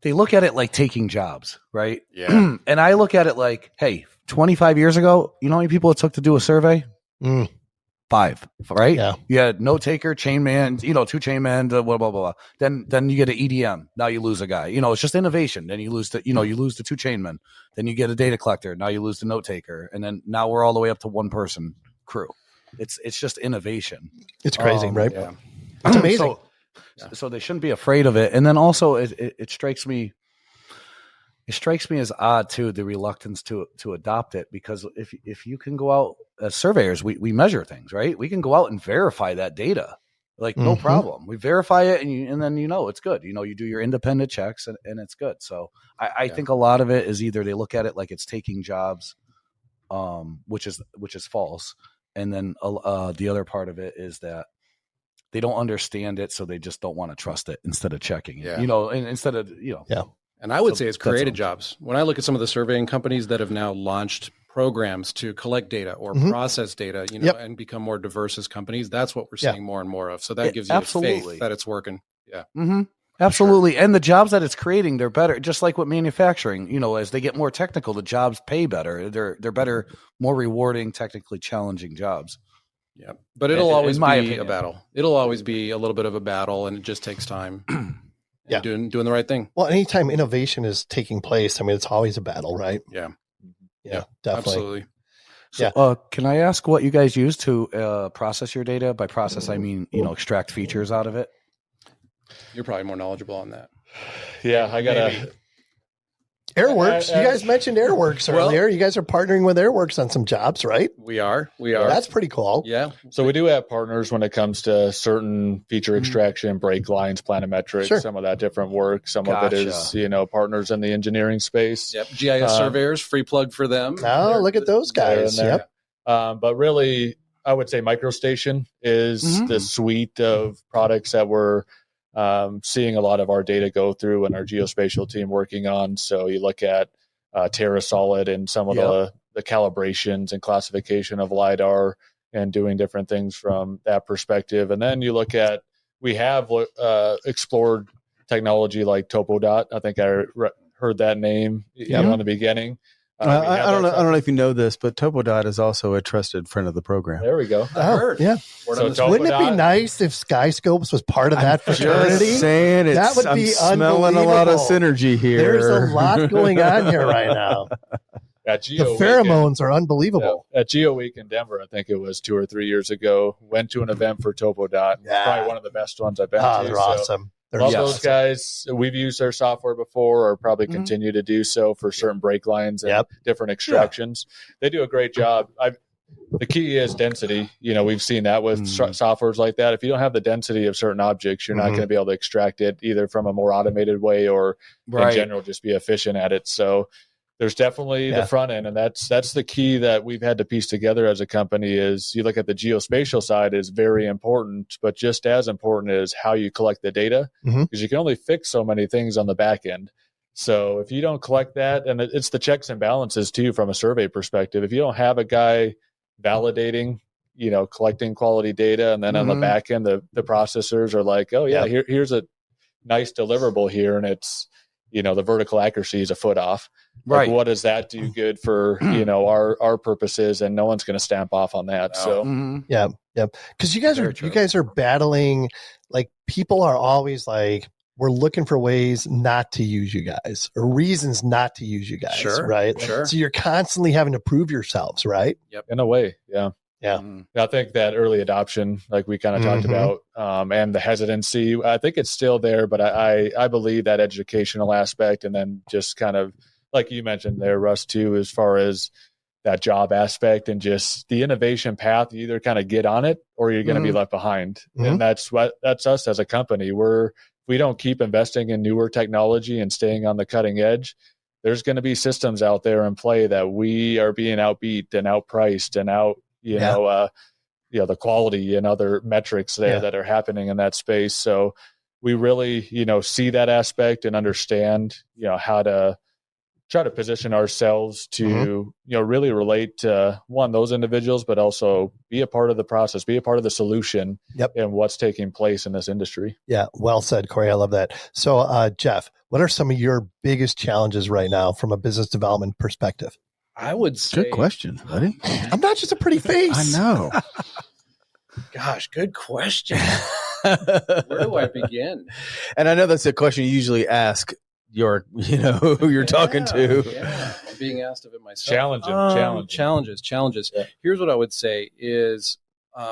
They look at it like taking jobs, right? Yeah. And I look at it like, hey, 25 years ago, you know how many people it took to do a survey? 5, right? Yeah. You had note taker, chain man, 2 chain men, blah, blah, blah, blah. Then you get an EDM. Now you lose a guy. It's just innovation. Then you lose you lose the 2 chain men. Then you get a data collector. Now you lose the note taker. And then now we're all the way up to 1 person crew. It's just innovation. It's crazy, right? Yeah. It's amazing. So they shouldn't be afraid of it. And then also it strikes me as odd too, the reluctance to adopt it, because if you can go out as surveyors, we measure things, right? We can go out and verify that data. Like no problem. We verify it and then it's good. You do your independent checks and it's good. So I think a lot of it is either they look at it like it's taking jobs, which is false. And then the other part of it is that they don't understand it, so they just don't want to trust it instead of checking it. Yeah. And instead of Yeah. And I would say it's created jobs. When I look at some of the surveying companies that have now launched programs to collect data or process data, and become more diverse as companies, that's what we're seeing more and more of. So that gives you faith that it's working. Yeah. Absolutely. Sure. And the jobs that it's creating, they're better. Just like with manufacturing, as they get more technical, the jobs pay better. They're better, more rewarding, technically challenging jobs. Yeah, but it'll always be a battle. It'll always be a little bit of a battle, and it just takes time. Doing the right thing. Well, anytime innovation is taking place, I mean, it's always a battle, right? Yeah, definitely. Absolutely. So, can I ask what you guys use to process your data? By process, I mean extract features out of it. You're probably more knowledgeable on that. Yeah, I got Airworks. You guys mentioned Airworks earlier. You guys are partnering with Airworks on some jobs, right? We are. That's pretty cool. Yeah. So we do have partners when it comes to certain feature extraction, break lines, planometrics, some of that different work. Some of it is, partners in the engineering space. Yep. GIS surveyors, free plug for them. Oh, look at those guys. Yep. But really, I would say MicroStation is the suite of products that we're seeing a lot of our data go through and our geospatial team working on. So you look at TerraSolid and some of the calibrations and classification of LiDAR and doing different things from that perspective. And then you look at, we have explored technology like TopoDot. I think I heard that name in the beginning. I don't know if you know this, but TopoDot is also a trusted friend of the program. There we go. I heard. Yeah. So wouldn't it be nice if SkySkopes was part of that fraternity? Just saying, that would be smelling a lot of synergy here. There's a lot going on here right now. The pheromones are unbelievable. At Geo Week in Denver, I think it was 2 or 3 years ago, went to an event for TopoDot. Yeah. Probably one of the best ones I've been to. They're awesome. Love those guys. We've used their software before, or probably continue to do so for certain break lines and different extractions. They do a great job. The key is density. We've seen that with softwares like that. If you don't have the density of certain objects, you're not going to be able to extract it either from a more automated way or in general just be efficient at it. So there's definitely the front end, and that's the key that we've had to piece together as a company. Is you look at the geospatial side is very important, but just as important is how you collect the data, because you can only fix so many things on the back end. So if you don't collect that, and it's the checks and balances too from a survey perspective, if you don't have a guy validating, collecting quality data, and then on the back end the processors are like, oh yeah, here's a nice deliverable here, and it's the vertical accuracy is a foot off. Like, what does that do good for our purposes? And no one's going to stamp off on that. So because you guys are battling. Like, people are always like, we're looking for ways not to use you guys or reasons not to use you guys. Right. Sure. So you're constantly having to prove yourselves. Right. Yep. In a way. Yeah. Yeah. I think that early adoption, like we kind of talked about, and the hesitancy, I think it's still there, but I believe that educational aspect, and then just kind of like you mentioned there, Russ, too, as far as that job aspect and just the innovation path, you either kind of get on it or you're going to be left behind. And that's us as a company. We don't keep investing in newer technology and staying on the cutting edge, there's going to be systems out there in play that we are being outbeat and outpriced and the quality and other metrics there that are happening in that space. So we really, see that aspect and understand, how to try to position ourselves to, really relate to those individuals, but also be a part of the process, be a part of the solution and what's taking place in this industry. Yeah. Well said, Cory. I love that. So, Geoff, what are some of your biggest challenges right now from a business development perspective? I would say. Good question, buddy. I'm not just a pretty face. I know. Gosh, good question. Where do I begin? And I know that's a question you usually ask who you're talking to. Yeah. I'm being asked of it myself. Challenges. Yeah. Here's what I would say is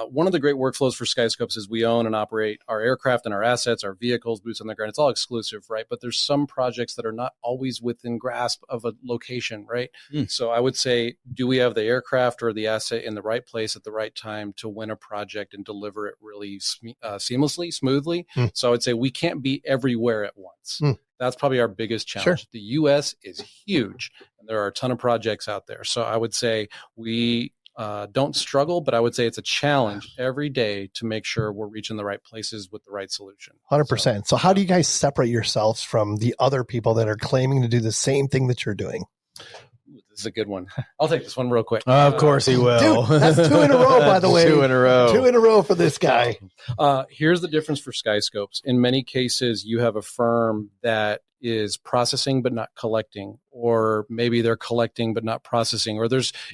one of the great workflows for SkySkopes is we own and operate our aircraft and our assets, our vehicles, boots on the ground. It's all exclusive, right? But there's some projects that are not always within grasp of a location, right? So I would say, do we have the aircraft or the asset in the right place at the right time to win a project and deliver it really seamlessly, smoothly? So I would say we can't be everywhere at once. That's probably our biggest challenge. Sure. The U.S. is huge, and there are a ton of projects out there. So I would say we don't struggle, but I would say it's a challenge every day to make sure we're reaching the right places with the right solution. 100%. So how do you guys separate yourselves from the other people that are claiming to do the same thing that you're doing? This is a good one. I'll take this one real quick. Of course he will. Dude, that's 2 in a row, by the way. 2 in a row. 2 in a row for this guy. Here's the difference for SkySkopes. In many cases, you have a firm that is processing but not collecting, or maybe they're collecting but not processing, or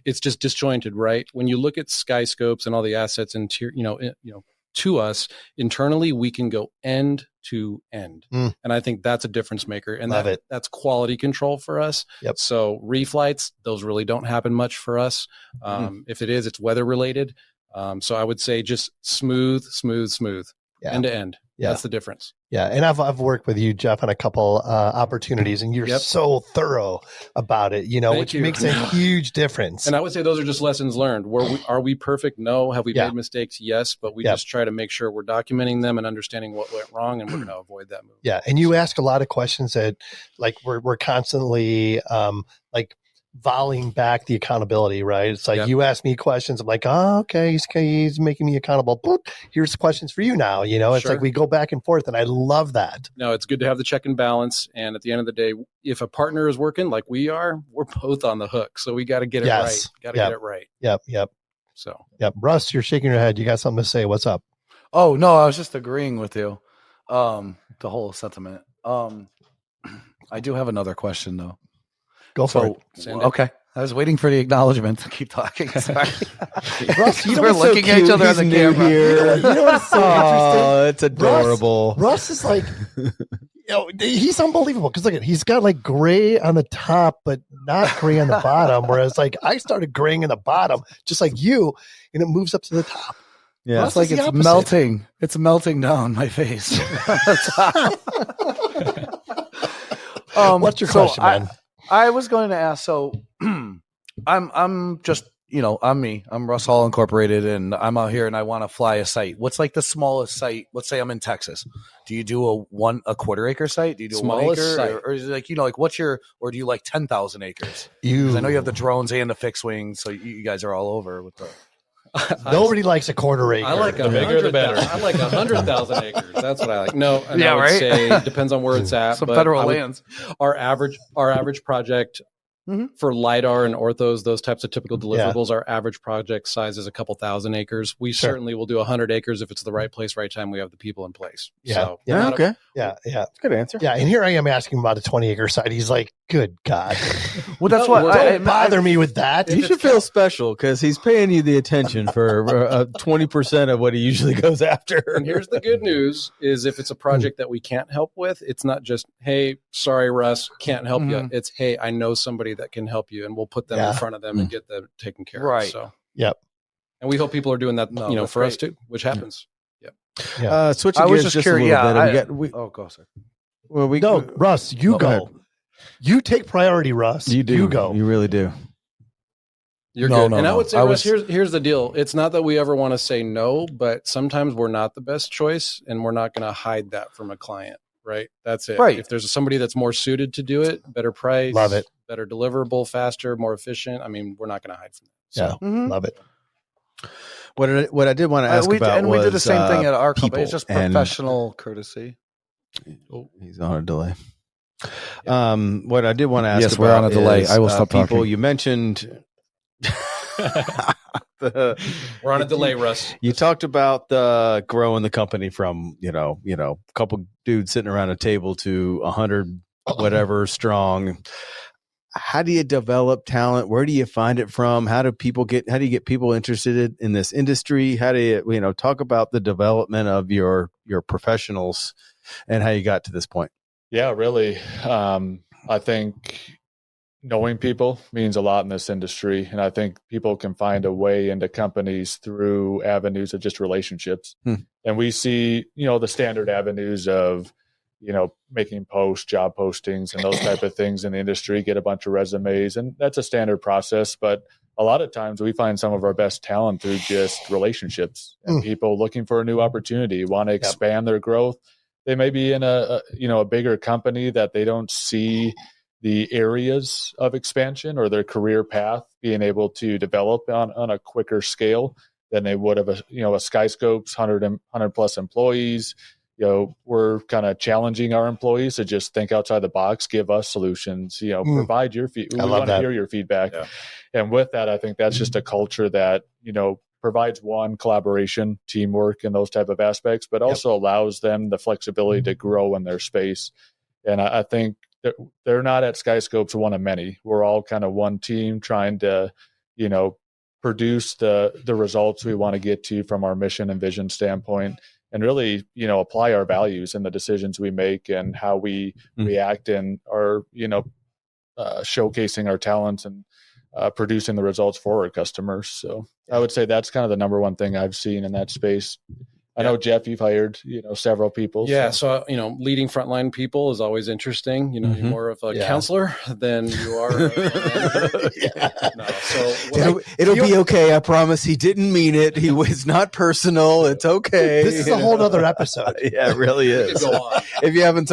it's just disjointed, right? When you look at SkySkopes and all the assets to us internally, we can go end to end. And I think that's a difference maker. And that's quality control for us. Yep. So reflights, those really don't happen much for us. If it is, it's weather related. So I would say just smooth, end to end. That's the difference. Yeah. And I've worked with you, Geoff, on a couple opportunities, and you're so thorough about it, which makes a huge difference. And I would say those are just lessons learned. Are we perfect? No. Have we made mistakes? Yes. But we just try to make sure we're documenting them and understanding what went wrong, and we're going to avoid that move. Yeah. And you ask a lot of questions that we're constantly volleying back the accountability, right? It's like you ask me questions, I'm like, oh, okay, he's making me accountable. Boop, here's questions for you now. It's like we go back and forth, and I love that. No, it's good to have the check and balance. And at the end of the day, if a partner is working like we are, we're both on the hook. So we got to get it right. Get it right. Yep. So, Russ, you're shaking your head. You got something to say? What's up? Oh no, I was just agreeing with you. The whole sentiment. I do have another question though. Go for it. Okay. I was waiting for the acknowledgement to keep talking. Sorry. Russ, we're looking at each other on the camera. Here. You know what's so interesting? Oh, it's adorable. Russ is like, he's unbelievable. Because look at, he's got like gray on the top, but not gray on the bottom. Whereas I started graying in the bottom, just like you, and it moves up to the top. Yeah, it's like it's melting. It's melting down my face. What's your question, man? I was going to ask, so I'm just, I'm me. I'm Russ Hall Incorporated, and I'm out here and I want to fly a site. What's like the smallest site? Let's say I'm in Texas. Do you do a quarter acre site? Do you do smallest a 1 acre? Or is it like, what's your, or do you like 10,000 acres? Because I know you have the drones and the fixed wings, so you guys are all over with the. Nobody likes a quarter acre. I like the bigger the better. I like 100,000 acres. That's what I like. No, I would say it depends on where it's at. Some federal lands. Our average project for LiDAR and orthos, those types of typical deliverables, our average project size is a couple thousand acres. We certainly will do 100 acres if it's the right place, right time. We have the people in place. Yeah. So, okay. Good answer. Yeah. And here I am asking about a 20 acre site. He's like, good God. Well, that's what don't bother me with that. You should feel special because he's paying you the attention for 20% of what he usually goes after. And here's the good news is if it's a project that we can't help with, it's not just, hey, sorry, Russ, can't help you. It's, hey, I know somebody that can help you, and we'll put them in front of them and get them taken care of. So, And we hope people are doing that, for us too, which happens. Yeah. Switching gears just curious, a little bit. Go, sir. Well, Russ, you go. You take priority, Russ. You do. You go. You really do. You're good. And I would say, Russ, here's the deal. It's not that we ever want to say no, but sometimes we're not the best choice, and we're not going to hide that from a client, right? That's it. Right. If there's somebody that's more suited to do it, better price, love it, better deliverable, faster, more efficient, I mean, we're not going to hide from that. So. Yeah, love it. What I did want to ask about and was, we did the same thing at our company. people It's just professional courtesy. Oh, he's on a delay. What I did want to ask yes, about we're on a delay. is, I will stop people, talking. You mentioned we're on a delay, Russ. You talked about the growing the company from a couple dudes sitting around a table to 100 whatever strong. How do you develop talent? Where do you find it from? How do you get people interested in this industry? How do you talk about the development of your professionals and how you got to this point? Yeah, really. I think knowing people means a lot in this industry. And I think people can find a way into companies through avenues of just relationships. And we see, the standard avenues of, making posts, job postings, and those type of things in the industry, get a bunch of resumes. And that's a standard process. But a lot of times we find some of our best talent through just relationships and people looking for a new opportunity, want to expand their growth. They may be in a bigger company that they don't see the areas of expansion or their career path being able to develop on a quicker scale than they would have a SkySkopes 100 plus employees. We're kind of challenging our employees to just think outside the box, give us solutions, provide your feedback. We want to hear your feedback. Yeah. And with that, I think that's just a culture that, provides collaboration, teamwork, and those type of aspects, but also allows them the flexibility to grow in their space. And I think that they're not at SkySkopes one of many. We're all kind of one team trying to, produce the results we want to get to from our mission and vision standpoint, and really, apply our values in the decisions we make and how we react and are, showcasing our talents and producing the results for our customers. So I would say that's kind of the number one thing I've seen in that space. I know, Geoff, you've hired, several people. Yeah. So, leading frontline people is always interesting. You're more of a counselor than you are. It'll be okay. I promise. He didn't mean it. It's not personal. It's okay. This is a whole other episode. Yeah, it really is. If you haven't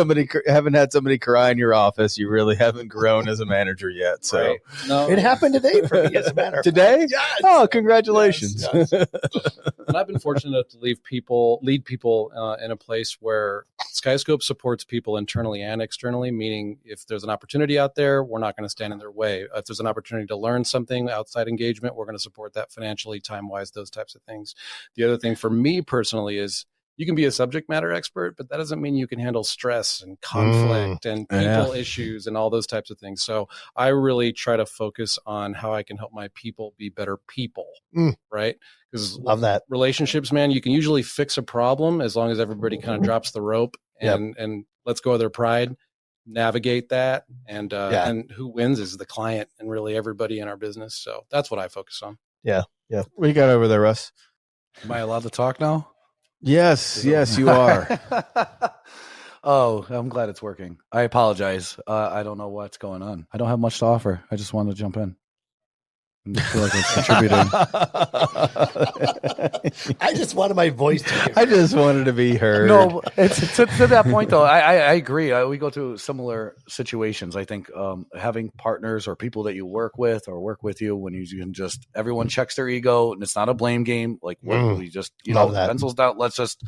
had somebody cry in your office, you really haven't grown as a manager yet. So right. No, it happened today for me, as a matter of fact. Today? Yes. Oh, congratulations. Yes. And I've been fortunate enough to lead people in a place where SkySkope supports people internally and externally, meaning if there's an opportunity out there, we're not going to stand in their way. If there's an opportunity to learn something outside engagement, we're going to support that financially, time-wise, those types of things. The other thing for me personally is you can be a subject matter expert, but that doesn't mean you can handle stress and conflict and people issues and all those types of things. So I really try to focus on how I can help my people be better people, right? Because love that. Relationships, man, you can usually fix a problem as long as everybody kind of drops the rope and lets go of their pride, navigate that. And who wins is the client and really everybody in our business. So that's what I focus on. Yeah. Yeah. What you got over there, Russ? Am I allowed to talk now? Yes, you are. Oh, I'm glad it's working. I apologize. I don't know what's going on. I don't have much to offer. I just wanted to jump in. I feel like it's contributing. I just wanted my voice to hear. I just wanted to be heard. No, it's to that point though. I agree. We go through similar situations. I think having partners or people that you work with you when you can just everyone checks their ego and it's not a blame game. Like we just pencils down. Let's just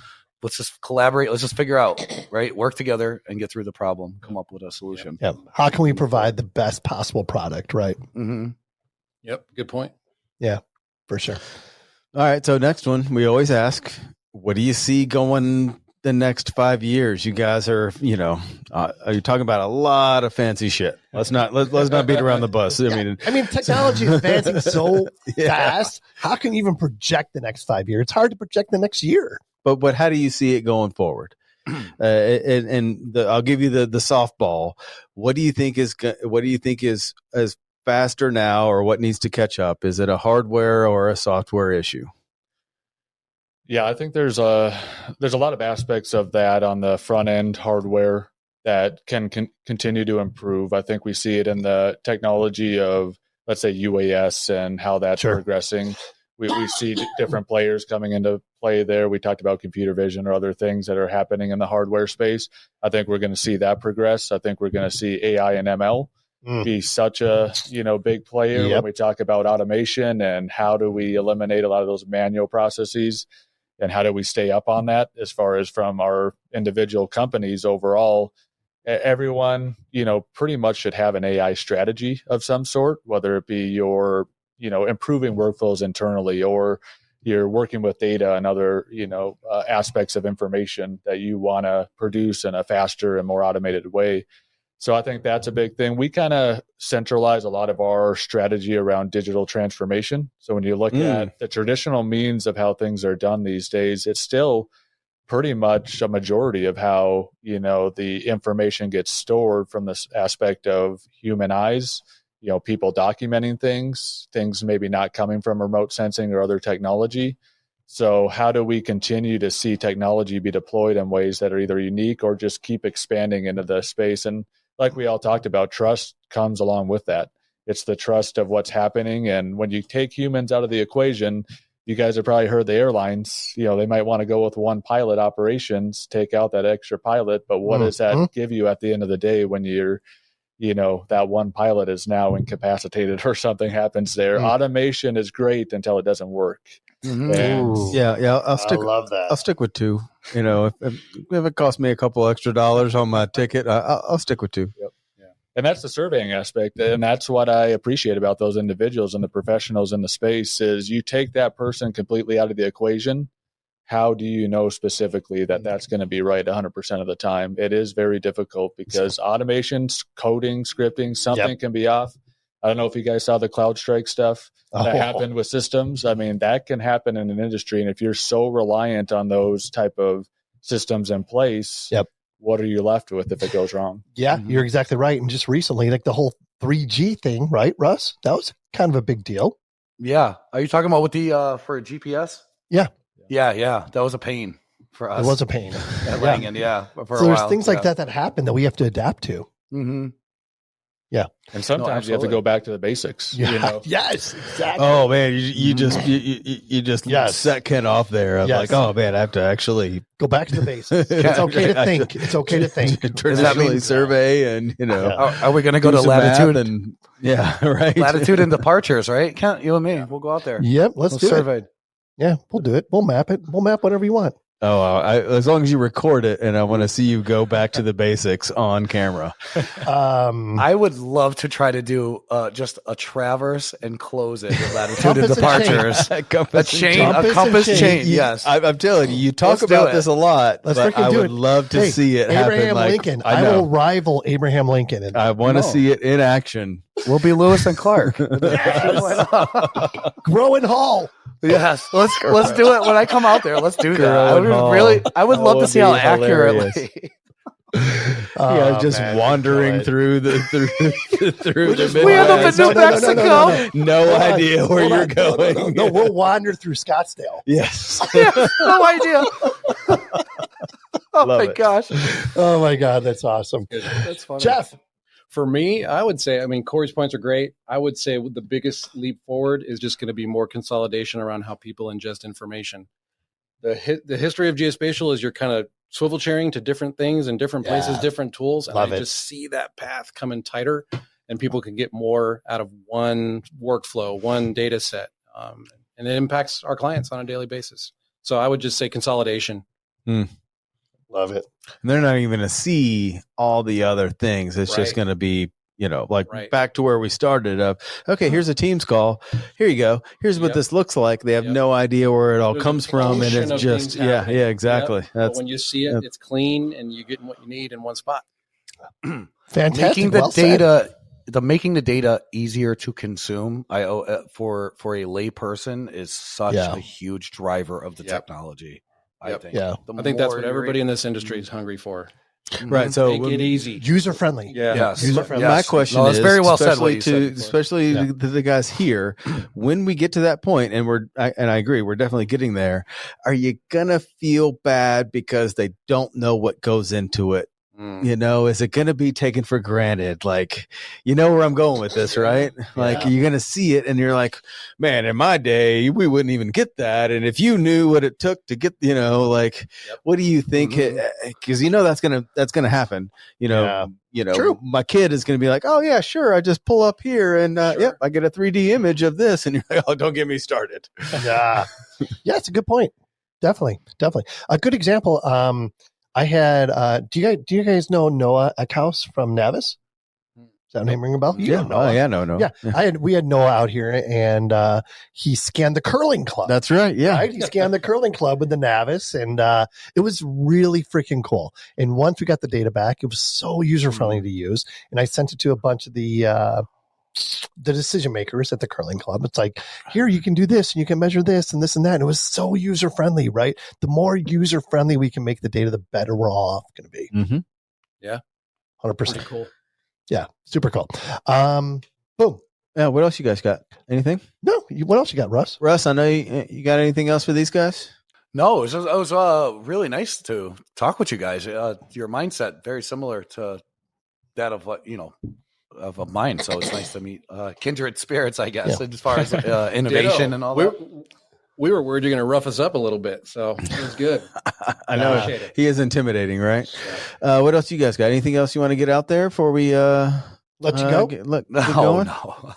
collaborate. Let's just figure out, right? Work together and get through the problem. Come up with a solution. Yeah. How can we provide the best possible product? Right. Mm-hmm. Yep. Good point. Yeah, for sure. All right. So next one, we always ask, what do you see going the next 5 years? You guys are, you're talking about a lot of fancy shit. Let's not beat around the bus. I mean, technology is advancing so fast. How can you even project the next 5 years? It's hard to project the next year. But how do you see it going forward? I'll give you the softball. What do you think is faster now, or what needs to catch up? Is it a hardware or a software issue? Yeah, I think there's a lot of aspects of that on the front end hardware that can continue to improve. I think we see it in the technology of, let's say, UAS and how that's progressing. We see different players coming into play there. We talked about computer vision or other things that are happening in the hardware space. I think we're going to see that progress. I think we're going to see AI and ML be such a big player when we talk about automation and how do we eliminate a lot of those manual processes and how do we stay up on that as far as from our individual companies overall. Everyone, pretty much should have an AI strategy of some sort, whether it be your improving workflows internally, or you're working with data and other, aspects of information that you want to produce in a faster and more automated way. So I think that's a big thing. We kind of centralize a lot of our strategy around digital transformation. So when you look at the traditional means of how things are done these days, it's still pretty much a majority of how, the information gets stored from this aspect of human eyes, people documenting things maybe not coming from remote sensing or other technology. So how do we continue to see technology be deployed in ways that are either unique or just keep expanding into the space? And like we all talked about, trust comes along with that. It's the trust of what's happening. And when you take humans out of the equation, you guys have probably heard the airlines, they might want to go with one pilot operations, take out that extra pilot. But what does that give you at the end of the day when you're, that one pilot is now incapacitated or something happens there? Automation is great until it doesn't work. Yeah. I'll stick with 2. If it costs me a couple extra dollars on my ticket, I'll stick with 2. Yep. Yeah. And that's the surveying aspect. And that's what I appreciate about those individuals and the professionals in the space is you take that person completely out of the equation. How do you know specifically that that's going to be right 100% of the time? It is very difficult because automation, coding, scripting, something can be off. I don't know if you guys saw the CloudStrike stuff that happened with systems. I mean, that can happen in an industry. And if you're so reliant on those type of systems in place, what are you left with if it goes wrong? Yeah, you're exactly right. And just recently, like the whole 3G thing, right, Russ? That was kind of a big deal. Yeah. Are you talking about with the for GPS? Yeah. Yeah. That was a pain for us. It was a pain. At Langen, for so a there's while. things like that happen that we have to adapt to. Mm-hmm. Yeah. And sometimes you have to go back to the basics. Yes, exactly. Oh man, you just set Ken off there. I'm like, oh man, I have to actually go back to the basics. It's okay to think. It's okay to think. Traditionally survey and Are we going to go to latitude and right? Latitude and departures, right? Kent, you and me, we'll go out there. Yep, let's do survey it. Yeah, we'll do it. We'll map it. We'll map whatever you want. Oh, as long as you record it, and I want to see you go back to the basics on camera. I would love to try to do just a traverse and close it with latitude and departures. A compass chain. Yes, I'm telling you, you talk about this a lot. But I would love to see it happen. Abraham Lincoln. I will rival Abraham Lincoln. I want to see it in action. We'll be Lewis and Clark. Grow Hall. Yes, let's do it when I come out there. Let's do that. I would love to see how accurately. Just wandering through the Midwest. We end up in New Mexico. No idea where you're going. No, we'll wander through Scottsdale. Yes. No idea. Gosh. Oh my God, that's awesome. That's funny. Geoff. For me, I would say, Cory's points are great. I would say the biggest leap forward is just going to be more consolidation around how people ingest information. The history of geospatial is you're kind of swivel chairing to different things in different places, different tools. And I just see that path coming tighter and people can get more out of one workflow, one data set. And it impacts our clients on a daily basis. So I would just say consolidation. Love it. And they're not even going to see all the other things. It's just going to be, back to where we started of, okay, here's a Teams call. Here you go. Here's what this looks like. They have no idea where it all comes from. And it's just, exactly. But when you see it, it's clean and you get what you need in one spot. Fantastic. Making the data easier to consume, for a lay person is such a huge driver of the technology. I think. I think that's what everybody in this industry is hungry for. Right. So make it easy, user friendly. Yeah. Yes. User friendly. My question it's is, very well said. especially to the guys here, when we get to that point, and I agree, we're definitely getting there. Are you gonna feel bad because they don't know what goes into it? You know, is it going to be taken for granted? Like, you know where I'm going with this, right? Like, you're going to see it and you're like, man, in my day, we wouldn't even get that. And if you knew what it took to get, you know, like, what do you think? Because you know that's going to happen. You know, True. My kid is going to be like, oh yeah, sure. I just pull up here and yep, I get a 3D image of this, and you're like, oh, don't get me started. Yeah, it's a good point. Definitely. A good example. I had, do you guys know Noah Eckhouse from Navis? Does that name ring a bell? Yeah. No. Yeah. We had Noah out here and, he scanned the curling club. That's right. Yeah. Right? He scanned the curling club with the Navis and, it was really freaking cool. And once we got the data back, it was so user friendly to use. And I sent it to a bunch of the decision makers at the curling club. It's like, here, you can do this and you can measure this and this and that. And it was so user friendly, right? The more user friendly we can make the data, the better we're all going to be. Mm-hmm. Yeah. 100%. Pretty cool. Yeah. Super cool. Boom. Yeah. What else you guys got? Anything? No. What else you got, Russ? Russ, I know you got anything else for these guys? No, it was really nice to talk with you guys. Your mindset very similar to that of what, of mine. So it's nice to meet kindred spirits, I guess, as far as innovation and all that. We were worried you're going to rough us up a little bit, so it was good. I know he is intimidating, right? What else you guys got? Anything else you want to get out there before we let you go? Keep going? No.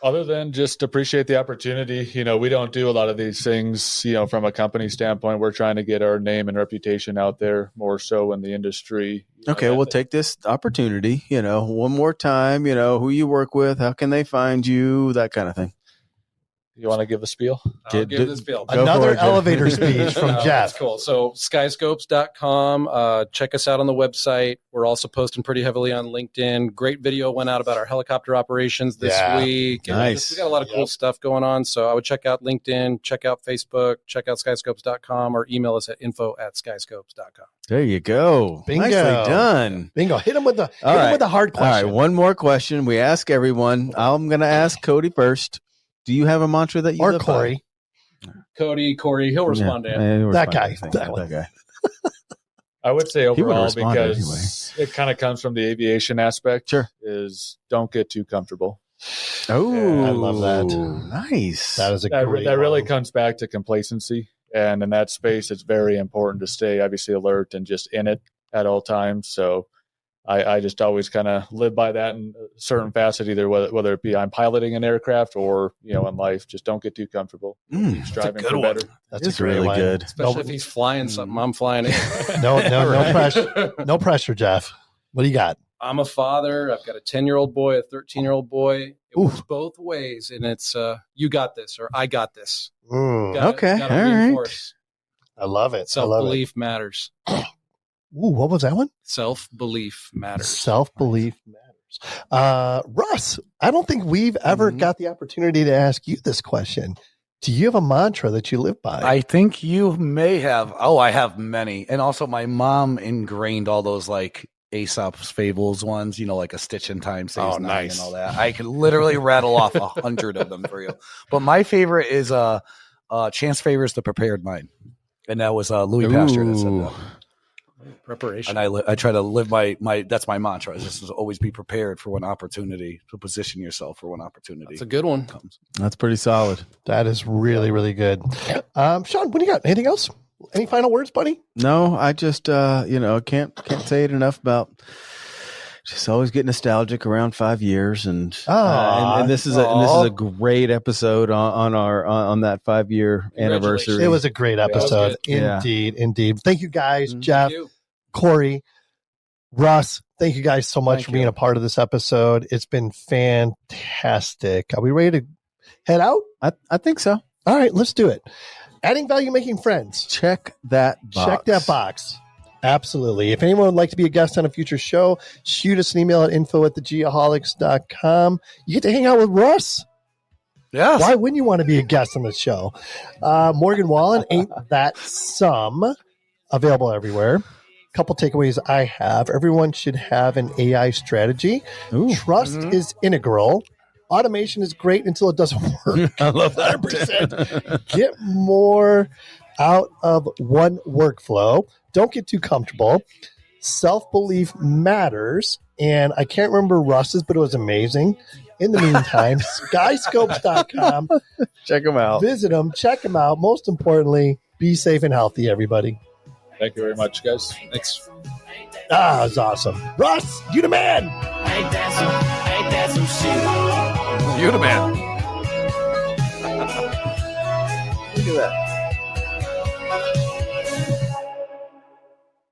Other than just appreciate the opportunity, we don't do a lot of these things, from a company standpoint. We're trying to get our name and reputation out there more so in the industry. Okay, we'll take this opportunity, one more time, who you work with, how can they find you, that kind of thing. You want to give the spiel? I'll give the spiel. Another elevator speech from Geoff. That's cool. So SkySkopes.com. Check us out on the website. We're also posting pretty heavily on LinkedIn. Great video went out about our helicopter operations this week. Nice. We got a lot of cool stuff going on. So I would check out LinkedIn, check out Facebook, check out SkySkopes.com, or email us at info@skyscopes.com. There you go. Bingo. Nicely done. Bingo. Hit him with the hard question. All right, one more question. We ask everyone. I'm going to ask Cody first. Do you have a mantra that you or live Cory? By? Cory, he'll respond to it. That guy. That guy. I would say overall, because anyway. It kind of comes from the aviation aspect. Sure. Is don't get too comfortable. Oh, I love that. Nice. That is that really comes back to complacency. And in that space, it's very important to stay obviously alert and just in it at all times. So I just always kind of live by that in a certain facet, either whether it be I'm piloting an aircraft or, in life, just don't get too comfortable. Keep striving for better. That's really good. Especially if he's flying something, I'm flying it. No pressure. No pressure, Geoff. What do you got? I'm a father. I've got a 10-year-old boy, a 13-year-old boy. It works both ways. And it's you got this or I got this. Okay. Gotta all reinforce. Right. I love it. Self-belief matters. Ooh, what was that one? Self-belief matters. Self-belief matters. Russ, I don't think we've ever got the opportunity to ask you this question. Do you have a mantra that you live by? I think you may have. Oh, I have many. And also my mom ingrained all those like Aesop's Fables ones, like a stitch in time saves nine and all that. I could literally rattle off 100 of them for you. But my favorite is chance favors the prepared mind. And that was Louis Pasteur that said that. Preparation. And I try to live my that's my mantra. Just to always be prepared for when opportunity, to position yourself for when opportunity. That's a good one. Comes. That's pretty solid. That is really, really good. Sean, what do you got? Anything else? Any final words, buddy? No, I just can't say it enough about just always get nostalgic around 5 years, and this is a great episode on that 5-year anniversary. It was a great episode, indeed. Thank you guys, Geoff, Cory, Russ. Thank you guys so much for being a part of this episode. It's been fantastic. Are we ready to head out? I think so. All right, let's do it. Adding value, making friends. Check that box. Absolutely. If anyone would like to be a guest on a future show, shoot us an email at info@thegeoholics.com. You get to hang out with Russ. Yes. Why wouldn't you want to be a guest on the show? Morgan Wallen, Ain't That Some, available everywhere. couple takeaways I have. Everyone should have an AI strategy. Ooh. Trust is integral. Automation is great until it doesn't work. I love that. 100%. Get more out of one workflow. Don't get too comfortable. Self-belief matters. And I can't remember Russ's, but it was amazing. In the meantime, SkySkopes.com. Check them out. Visit them. Check them out. Most importantly, be safe and healthy, everybody. Thank you very much, guys. Thanks. It's awesome. Russ, you the man. Ain't that some shit? You the man. Look at that.